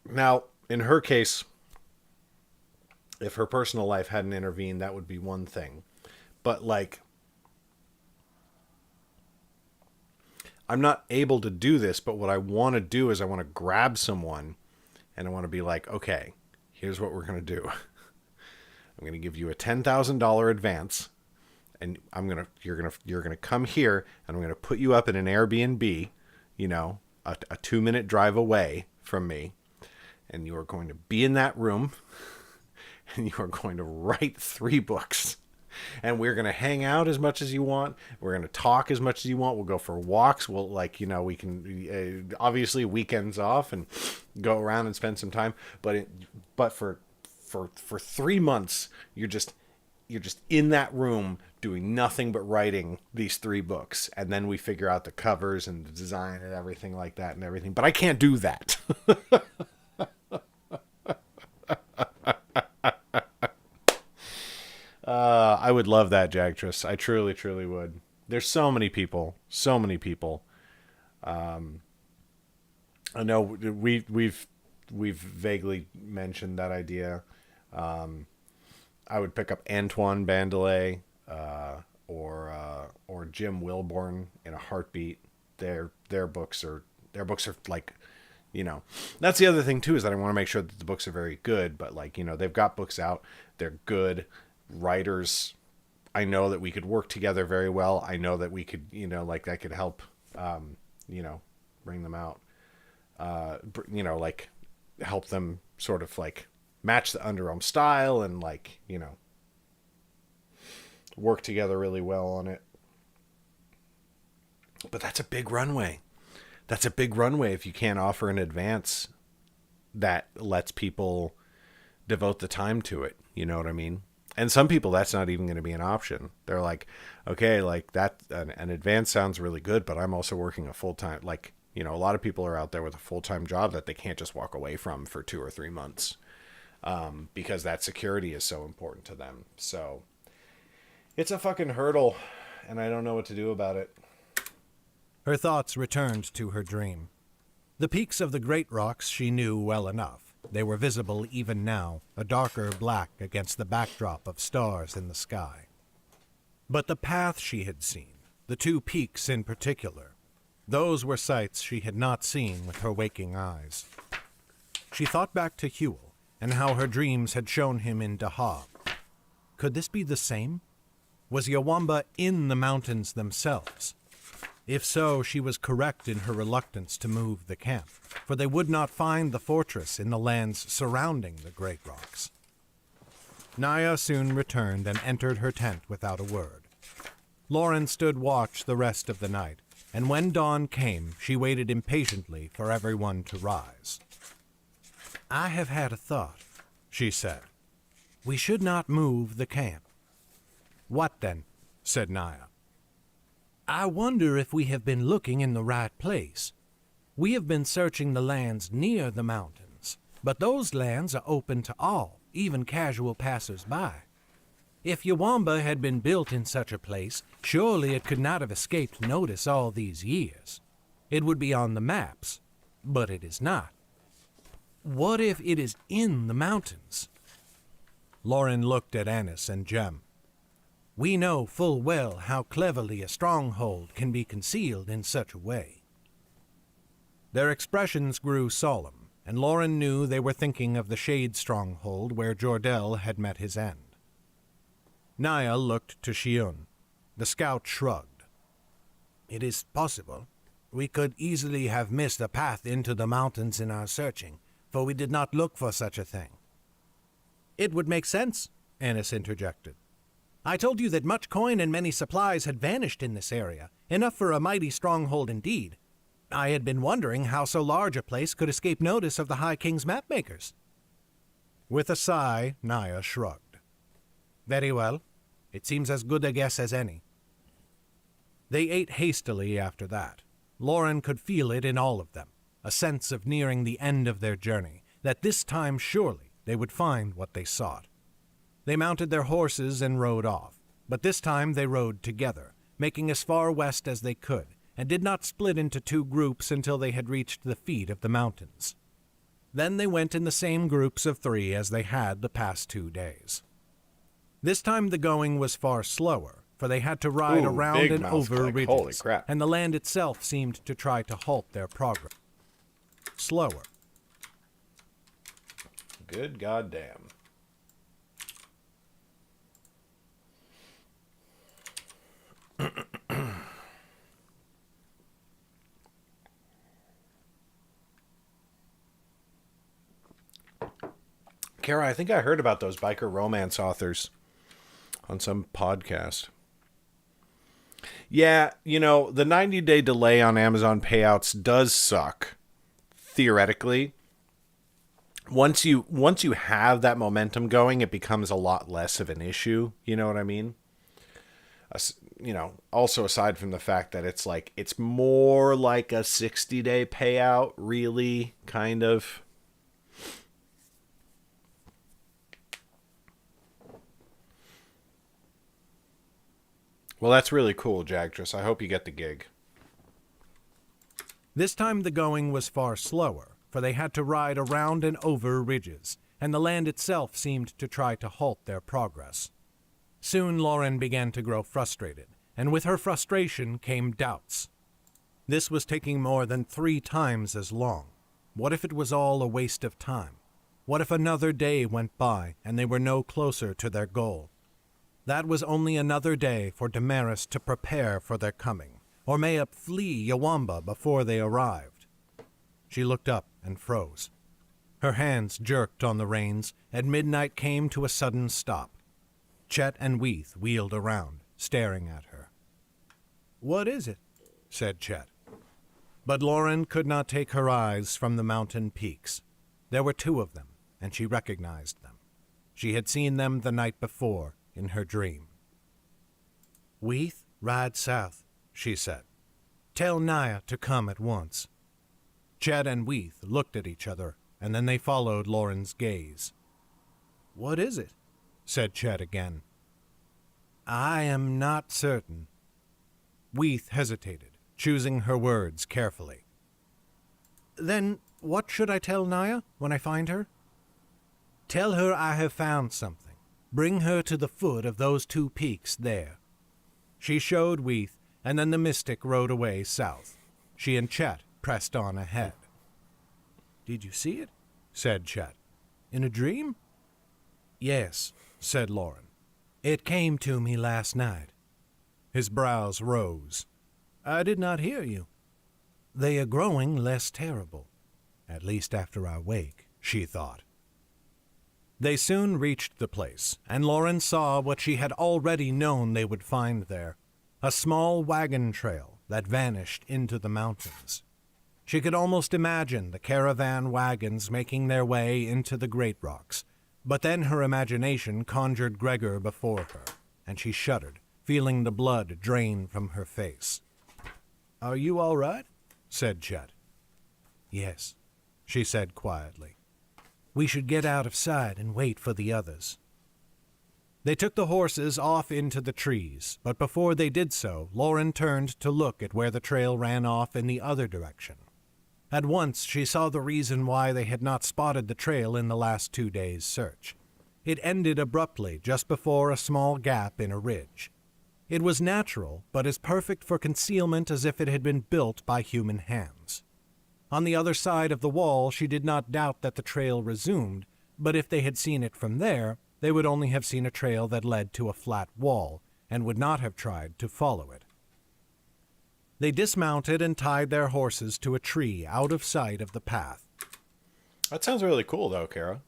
Now, in her case, if her personal life hadn't intervened, that would be one thing. But I'm not able to do this, but what I want to do is I want to grab someone and I want to be like, okay, here's what we're going to do. I'm going to give you a $10,000 advance, and you're going to come here, and I'm going to put you up in an Airbnb, a 2-minute drive away from me, and you are going to be in that room, and you are going to write 3 books. And we're going to hang out as much as you want. We're going to talk as much as you want. We'll go for walks. We'll we can obviously weekends off and go around and spend some time. But for 3 months, you're just in that room doing nothing but writing these 3 books. And then we figure out the covers and the design and everything like that and everything. But I can't do that. I would love that, Jagtress. I truly, truly would. There's so many people. I know we've vaguely mentioned that idea. I would pick up Antoine Bandelet or Jim Wilborn in a heartbeat. Their books are that's the other thing too, is that I want to make sure that the books are very good, but they've got books out. They're good writers. I know that we could work together very well. I know that we could, that could help, bring them out, help them sort of match the Underrealm style and work together really well on it. But that's a big runway. If you can't offer an advance, that lets people devote the time to it. You know what I mean? And some people, that's not even going to be an option. They're like, okay, like that, an advance sounds really good, but I'm also working a full-time, like, you know, a lot of people are out there with a full-time job that they can't just walk away from for 2 or 3 months, because that security is so important to them. So it's a fucking hurdle, and I don't know what to do about it. Her thoughts returned to her dream. The peaks of the Great Rocks she knew well enough. They were visible even now, a darker black against the backdrop of stars in the sky. But the path she had seen, the 2 peaks in particular, those were sights she had not seen with her waking eyes. She thought back to Hewell and how her dreams had shown him in Dahab. Could this be the same? Was Yawamba in the mountains themselves? If so, she was correct in her reluctance to move the camp, for they would not find the fortress in the lands surrounding the Great Rocks. Naya soon returned and entered her tent without a word. Lauren stood watch the rest of the night, and when dawn came, she waited impatiently for everyone to rise. "I have had a thought," she said. "We should not move the camp." "What then?" said Naya. "I wonder if we have been looking in the right place. We have been searching the lands near the mountains, but those lands are open to all, even casual passers-by. If Yawamba had been built in such a place, surely it could not have escaped notice all these years. It would be on the maps, but it is not. What if it is in the mountains?" Lauren looked at Annis and Jem. "We know full well how cleverly a stronghold can be concealed in such a way." Their expressions grew solemn, and Lauren knew they were thinking of the Shade stronghold where Jordell had met his end. Naya looked to Shiun. The scout shrugged. "It is possible. We could easily have missed a path into the mountains in our searching, for we did not look for such a thing." "It would make sense," Annis interjected. "I told you that much coin and many supplies had vanished in this area, enough for a mighty stronghold indeed. I had been wondering how so large a place could escape notice of the High King's mapmakers." With a sigh, Naya shrugged. "Very well. It seems as good a guess as any." They ate hastily after that. Lauren could feel it in all of them, a sense of nearing the end of their journey, that this time surely they would find what they sought. They mounted their horses and rode off, but this time they rode together, making as far west as they could, and did not split into 2 groups until they had reached the feet of the mountains. Then they went in the same groups of 3 as they had the past 2 days. This time the going was far slower, for they had to ride around big and mouse over click. ridges, Holy crap. and the land itself seemed to try to halt their progress. Slower. Good goddamn. Kara, I think I heard about those biker romance authors on some podcast. Yeah, you know, the 90-day delay on Amazon payouts does suck, theoretically. Once you have that momentum going, it becomes a lot less of an issue. You know what I mean? You know, also aside from the fact that it's more like a 60-day payout, really, kind of. Well, that's really cool, Jagtress. I hope you get the gig. This time the going was far slower, for they had to ride around and over ridges, and the land itself seemed to try to halt their progress. Soon Lauren began to grow frustrated, and with her frustration came doubts. This was taking more than 3 times as long. What if it was all a waste of time? What if another day went by and they were no closer to their goal? That was only another day for Damaris to prepare for their coming, or Mayup flee Yawamba before they arrived. She looked up and froze. Her hands jerked on the reins, and midnight came to a sudden stop. Chet and Weeth wheeled around, staring at her. "What is it?" said Chet. But Lauren could not take her eyes from the mountain peaks. There were 2 of them, and she recognized them. She had seen them the night before in her dream. "Weeth, ride south," she said. "Tell Naya to come at once." Chet and Weeth looked at each other, and then they followed Lauren's gaze. "What is it?" said Chet again. "I am not certain." Weeth hesitated, choosing her words carefully. "Then what should I tell Naya when I find her?" "Tell her I have found something. Bring her to the foot of those 2 peaks there." She showed Weeth, and then the mystic rode away south. She and Chet pressed on ahead. "Did you see it?" said Chet. "In a dream?" "Yes," said Lauren. "It came to me last night." His brows rose. "I did not hear you." "They are growing less terrible. At least after I wake," she thought. They soon reached the place, and Lauren saw what she had already known they would find there, a small wagon trail that vanished into the mountains. She could almost imagine the caravan wagons making their way into the Great Rocks, but then her imagination conjured Gregor before her, and she shuddered, feeling the blood drain from her face. "Are you all right?" said Chet. "Yes," she said quietly. "We should get out of sight and wait for the others." They took the horses off into the trees, but before they did so, Lauren turned to look at where the trail ran off in the other direction. At once she saw the reason why they had not spotted the trail in the last 2 days' search. It ended abruptly just before a small gap in a ridge. It was natural, but as perfect for concealment as if it had been built by human hands. On the other side of the wall, she did not doubt that the trail resumed, but if they had seen it from there, they would only have seen a trail that led to a flat wall, and would not have tried to follow it. They dismounted and tied their horses to a tree out of sight of the path. That sounds really cool, though, Kara.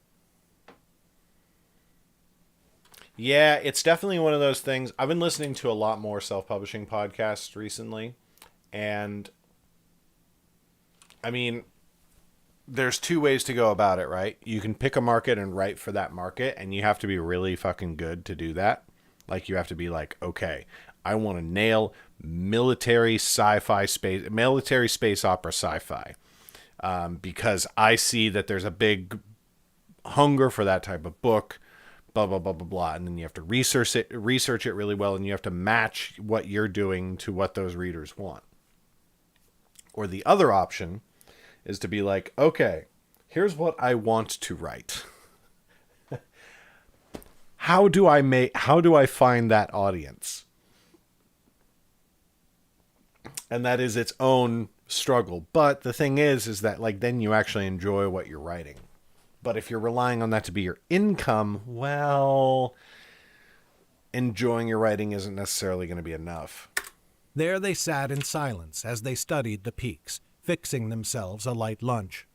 Yeah, it's definitely one of those things. I've been listening to a lot more self-publishing podcasts recently, and I mean, there's 2 ways to go about it, right? You can pick a market and write for that market, and you have to be really fucking good to do that. Like, you have to be like, okay, I want to nail military space opera sci-fi, because I see that there's a big hunger for that type of book, blah, blah, blah, blah, blah. And then you have to research it really well, and you have to match what you're doing to what those readers want. Or the other option is to be like, okay, here's what I want to write. How do I find that audience? And that is its own struggle. But the thing is that like then you actually enjoy what you're writing. But if you're relying on that to be your income, well, enjoying your writing isn't necessarily going to be enough. There they sat in silence as they studied the peaks, fixing themselves a light lunch.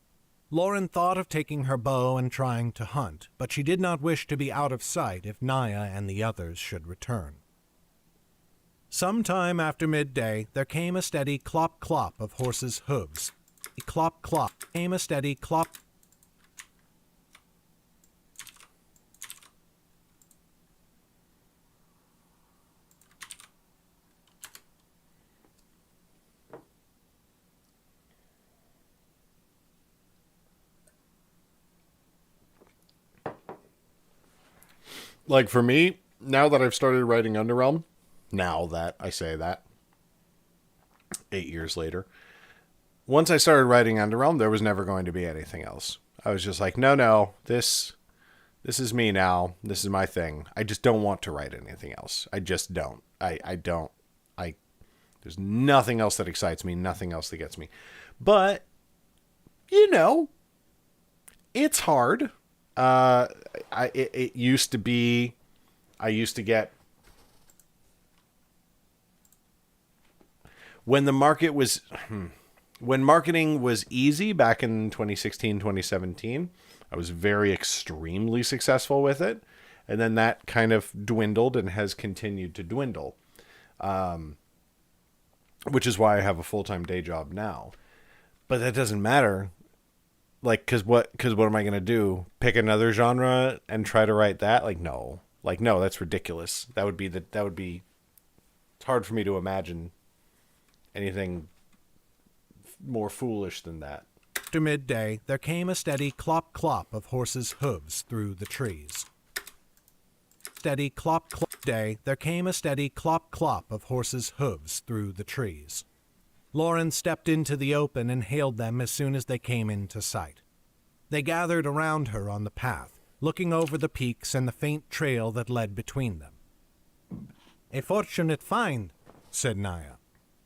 Lauren thought of taking her bow and trying to hunt, but she did not wish to be out of sight if Naya and the others should return. Some time after midday, there came a steady clop-clop of horses' hooves. Clop-clop came a steady clop. Like for me, now that I've started writing Underrealm, now that I say that, 8 years later, once I started writing Underrealm, there was never going to be anything else. I was just like, no, this is me now. This is my thing. I just don't want to write anything else. I just don't. There's nothing else that excites me, nothing else that gets me. But, it's hard. It used to be, I used to get, when marketing was easy back in 2016, 2017, I was very extremely successful with it. And then that kind of dwindled and has continued to dwindle. Which is why I have a full-time day job now. But that doesn't matter. like, cause what am I gonna do? Pick another genre and try to write that? Like, no, that's ridiculous. That would be it's hard for me to imagine anything more foolish than that. After midday, there came a steady clop-clop of horses' hooves through the trees. Steady clop-clop day, there came a steady clop-clop of horses' hooves through the trees. Lauren stepped into the open and hailed them as soon as they came into sight. They gathered around her on the path, looking over the peaks and the faint trail that led between them. "A fortunate find," said Naya.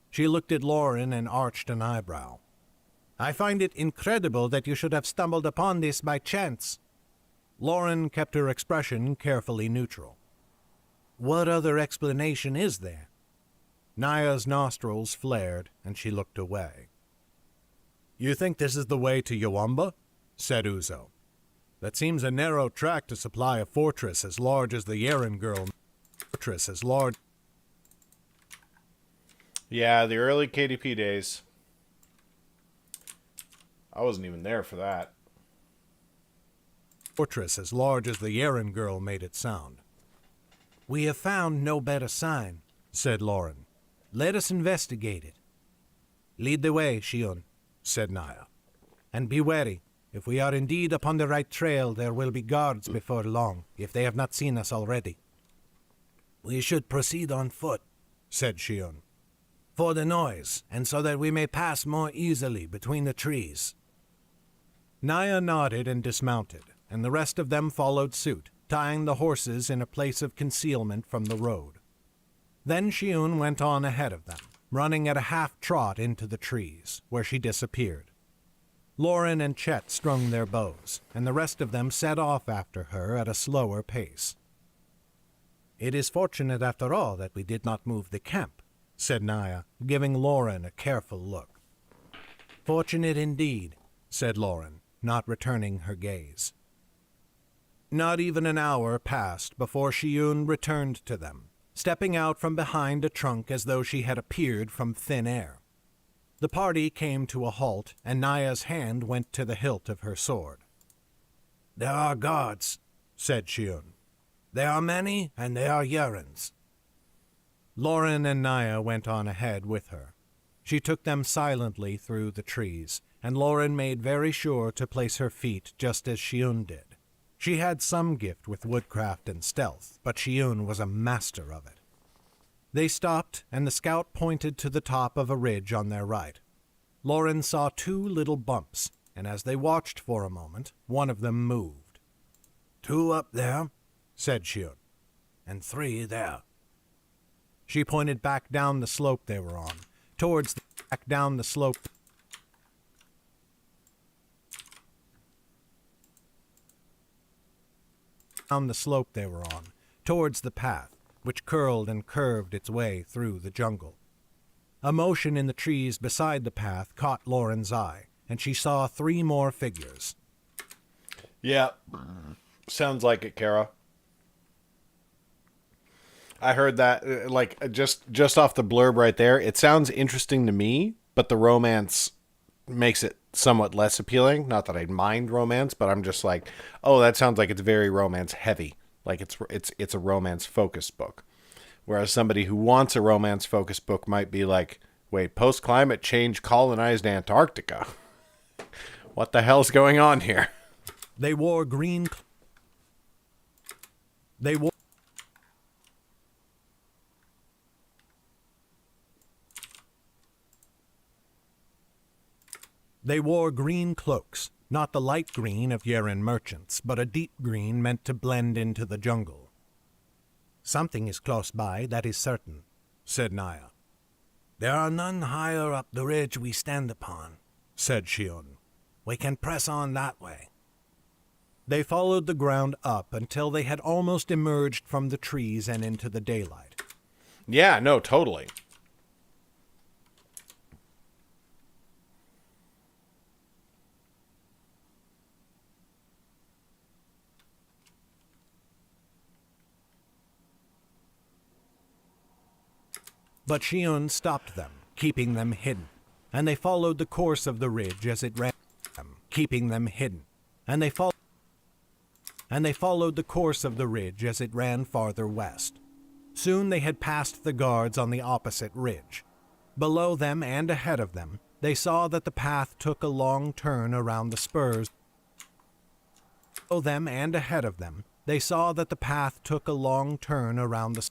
She looked at Lauren and arched an eyebrow. "I find it incredible that you should have stumbled upon this by chance." Lauren kept her expression carefully neutral. "What other explanation is there?" Naya's nostrils flared, and she looked away. "You think this is the way to Yawamba?" said Uzo. "That seems a narrow track to supply a fortress as large as the Yeren girl. Fortress as large..." Yeah, the early KDP days. I wasn't even there for that. Fortress as large as the Yeren girl made it sound. "We have found no better sign," said Lauren. "Let us investigate it." "Lead the way, Shion," said Naya. "And be wary. If we are indeed upon the right trail, there will be guards before long, if they have not seen us already." "We should proceed on foot," said Shion. "For the noise, and so that we may pass more easily between the trees." Naya nodded and dismounted, and the rest of them followed suit, tying the horses in a place of concealment from the road. Then Shion went on ahead of them, running at a half-trot into the trees, where she disappeared. Lauren and Chet strung their bows, and the rest of them set off after her at a slower pace. "It is fortunate, after all, that we did not move the camp," said Naya, giving Lauren a careful look. "Fortunate indeed," said Lauren, not returning her gaze. Not even an hour passed before Shion returned to them, stepping out from behind a trunk as though she had appeared from thin air. The party came to a halt, and Naya's hand went to the hilt of her sword. "There are guards," said Shion. "There are many, and they are Yerens." Lauren and Naya went on ahead with her. She took them silently through the trees, and Lauren made very sure to place her feet just as Shion did. She had some gift with woodcraft and stealth, but Shion was a master of it. They stopped, and the scout pointed to the top of a ridge on their right. Lauren saw two little bumps, and as they watched for a moment, one of them moved. "Two up there," said Shion, "and three there." She pointed back down the slope they were on, towards the back down the slope. Down the slope they were on, towards the path, which curled and curved its way through the jungle. A motion in the trees beside the path caught Lauren's eye, and she saw three more figures. Yeah, sounds like it, Kara. I heard that, like, just off the blurb right there. It sounds interesting to me, but the romance makes it somewhat less appealing. Not that I'd mind romance, but I'm just like, oh, that sounds like it's very romance heavy. Like it's a romance focused book. Whereas somebody who wants a romance focused book might be like, wait, post climate change colonized Antarctica. What the hell's going on here? They wore green. They wore. They wore green cloaks, not the light green of Yeren merchants, but a deep green meant to blend into the jungle. "Something is close by, that is certain," said Naya. "There are none higher up the ridge we stand upon," said Shion. "We can press on that way." They followed the ground up until they had almost emerged from the trees and into the daylight. Yeah, no, totally. But Shion stopped them, keeping them hidden, and they followed the course of the ridge as it ran them. keeping them hidden, and they followed the course of the ridge as it ran farther west. Soon they had passed the guards on the opposite ridge. Below them and ahead of them, they saw that the path took a long turn around the spurs. Below them and ahead of them, they saw that the path took a long turn around the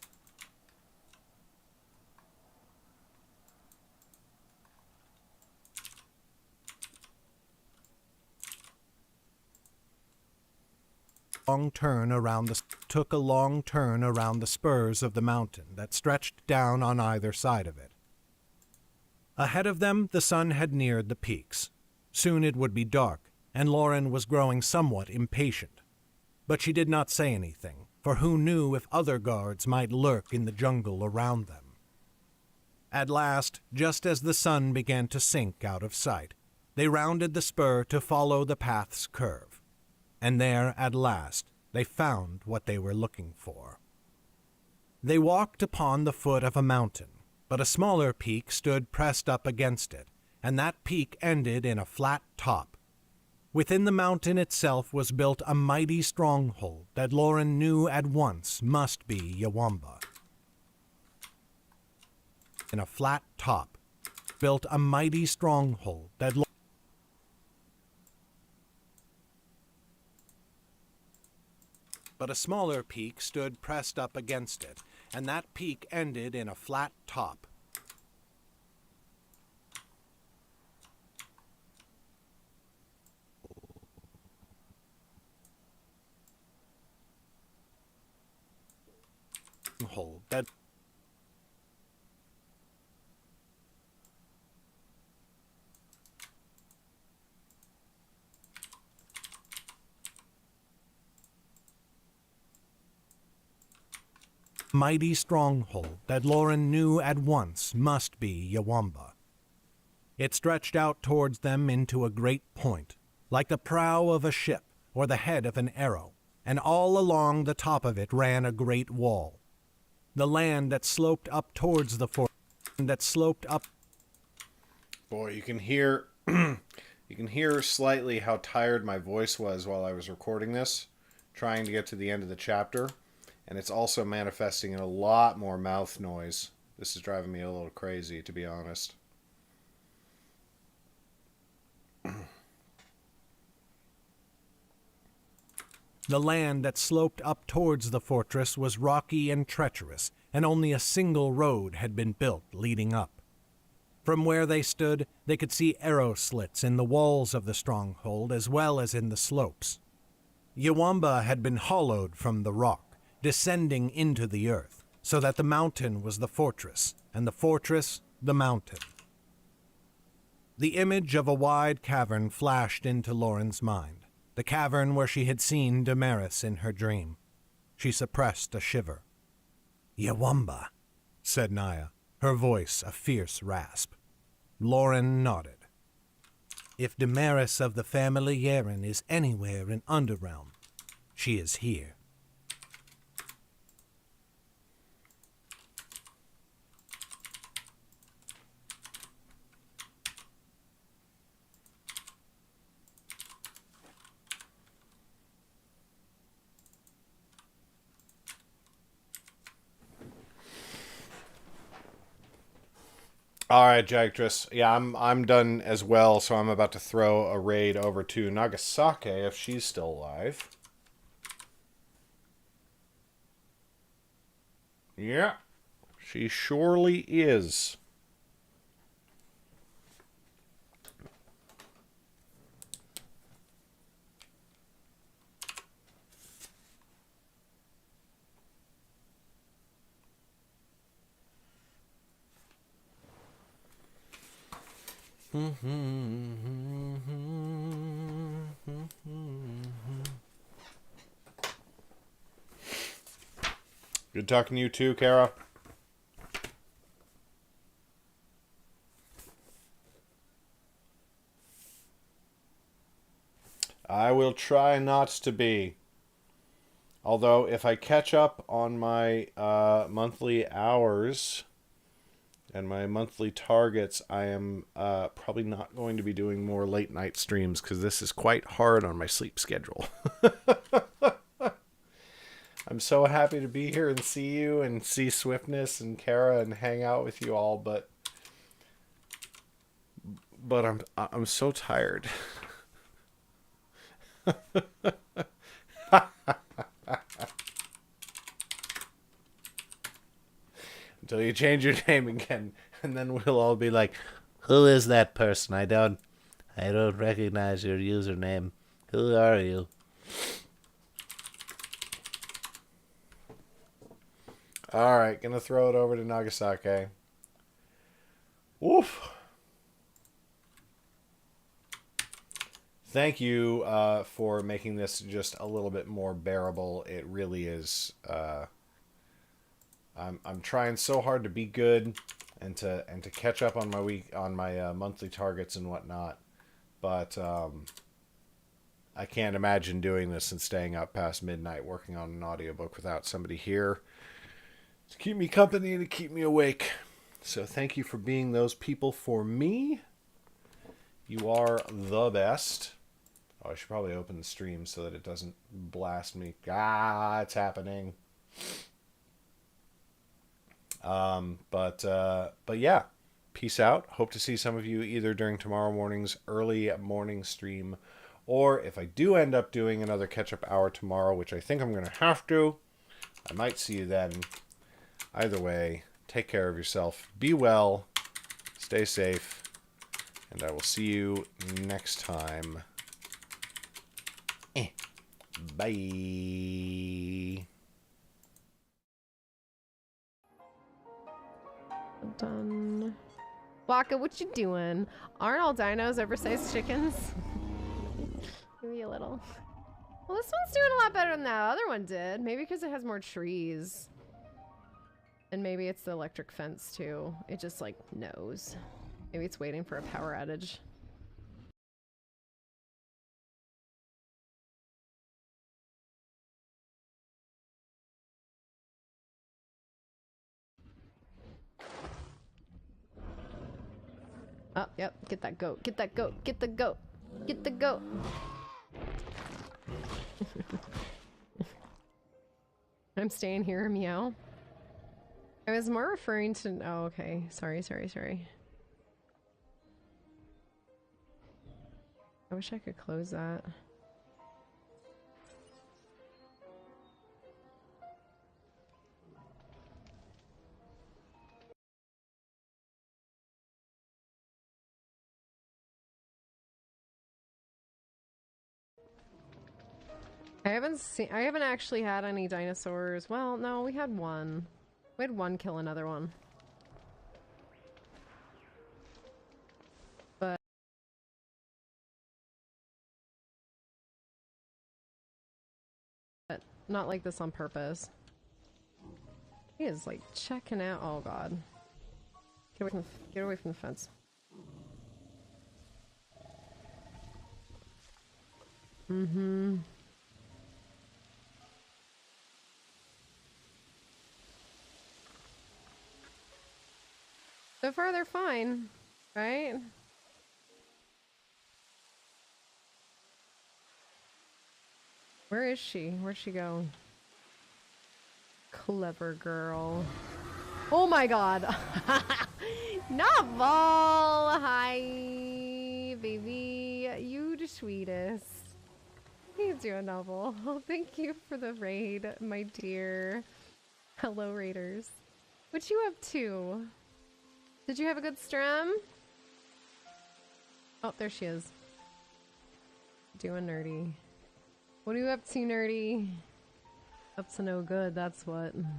took a long turn around the spurs of the mountain that stretched down on either side of it. Ahead of them, the sun had neared the peaks. Soon it would be dark, and Lauren was growing somewhat impatient. But she did not say anything, for who knew if other guards might lurk in the jungle around them. At last, just as the sun began to sink out of sight, they rounded the spur to follow the path's curve. And there, at last, they found what they were looking for. They walked upon the foot of a mountain, but a smaller peak stood pressed up against it, and that peak ended in a flat top. Within the mountain itself was built a mighty stronghold that Lauren knew at once must be Yawamba. In a flat top, built a mighty stronghold that but a smaller peak stood pressed up against it, and that peak ended in a flat top. Hold that mighty stronghold that Lauren knew at once must be Yawamba. It stretched out towards them into a great point, like the prow of a ship or the head of an arrow, and all along the top of it ran a great wall. The land that sloped up towards the fort, that sloped up. Boy, you can hear you can hear slightly how tired my voice was while I was recording this, trying to get to the end of the chapter. And it's also manifesting in a lot more mouth noise. This is driving me a little crazy, to be honest. The land that sloped up towards the fortress was rocky and treacherous, and only a single road had been built leading up. From where they stood, they could see arrow slits in the walls of the stronghold as well as in the slopes. Yawamba had been hollowed from the rock, descending into the earth, so that the mountain was the fortress, and the fortress the mountain. The image of a wide cavern flashed into Lauren's mind, the cavern where she had seen Damaris in her dream. She suppressed a shiver. "Yawamba," said Naya, her voice a fierce rasp. Lauren nodded. "If Damaris of the family Yeren is anywhere in Underrealm, she is here." All right, Jagtress. Yeah, I'm done as well, so I'm about to throw a raid over to Nagasaki if she's still alive. Yeah, she surely is. Good talking to you too, Kara. I will try not to be. Although, if I catch up on my monthly hours, and my monthly targets, I am probably not going to be doing more late night streams because this is quite hard on my sleep schedule. I'm so happy to be here and see you and see Swiftness and Kara and hang out with you all, but I'm so tired. Until you change your name again, and then we'll all be like, "Who is that person? I don't recognize your username. Who are you?" All right, gonna throw it over to Nagasaki. Woof. Thank you for making this just a little bit more bearable. It really is. I'm trying so hard to be good and to catch up on my monthly targets and whatnot, but I can't imagine doing this and staying up past midnight working on an audiobook without somebody here to keep me company and to keep me awake. So thank you for being those people for me. You are the best. Oh, I should probably open the stream so that it doesn't blast me. Ah, it's happening. But yeah, peace out. Hope to see some of you either during tomorrow morning's early morning stream, or if I do end up doing another catch-up hour tomorrow, which I think I'm going to have to, I might see you then. Either way, take care of yourself. Be well. Stay safe. And I will see you next time. Bye. Done. Waka, what you doing? Aren't all dinos oversized chickens? Maybe a little. Well, this one's doing a lot better than that other one did. Maybe because it has more trees. And maybe it's the electric fence too. It just like knows. Maybe it's waiting for a power outage. Oh, yep. Get that goat. Get that goat. Get the goat. Get the goat. I'm staying here, meow. I was more referring to... Oh, okay. Sorry. I wish I could close that. I haven't actually had any dinosaurs. Well, no, we had one. We had one kill another one. But not like this on purpose. He is like checking out. Oh god. Get away from the fence. Mm-hmm. So far they're fine, right? Where is she? Where'd she go? Clever girl. Oh my god! Novel! Hi, baby. You the sweetest. How you doing, Novel? Oh, thank you for the raid, my dear. Hello, raiders. What you up to? Did you have a good stream? Oh, there she is. Doing nerdy. What are you up to, nerdy? Up to no good, that's what.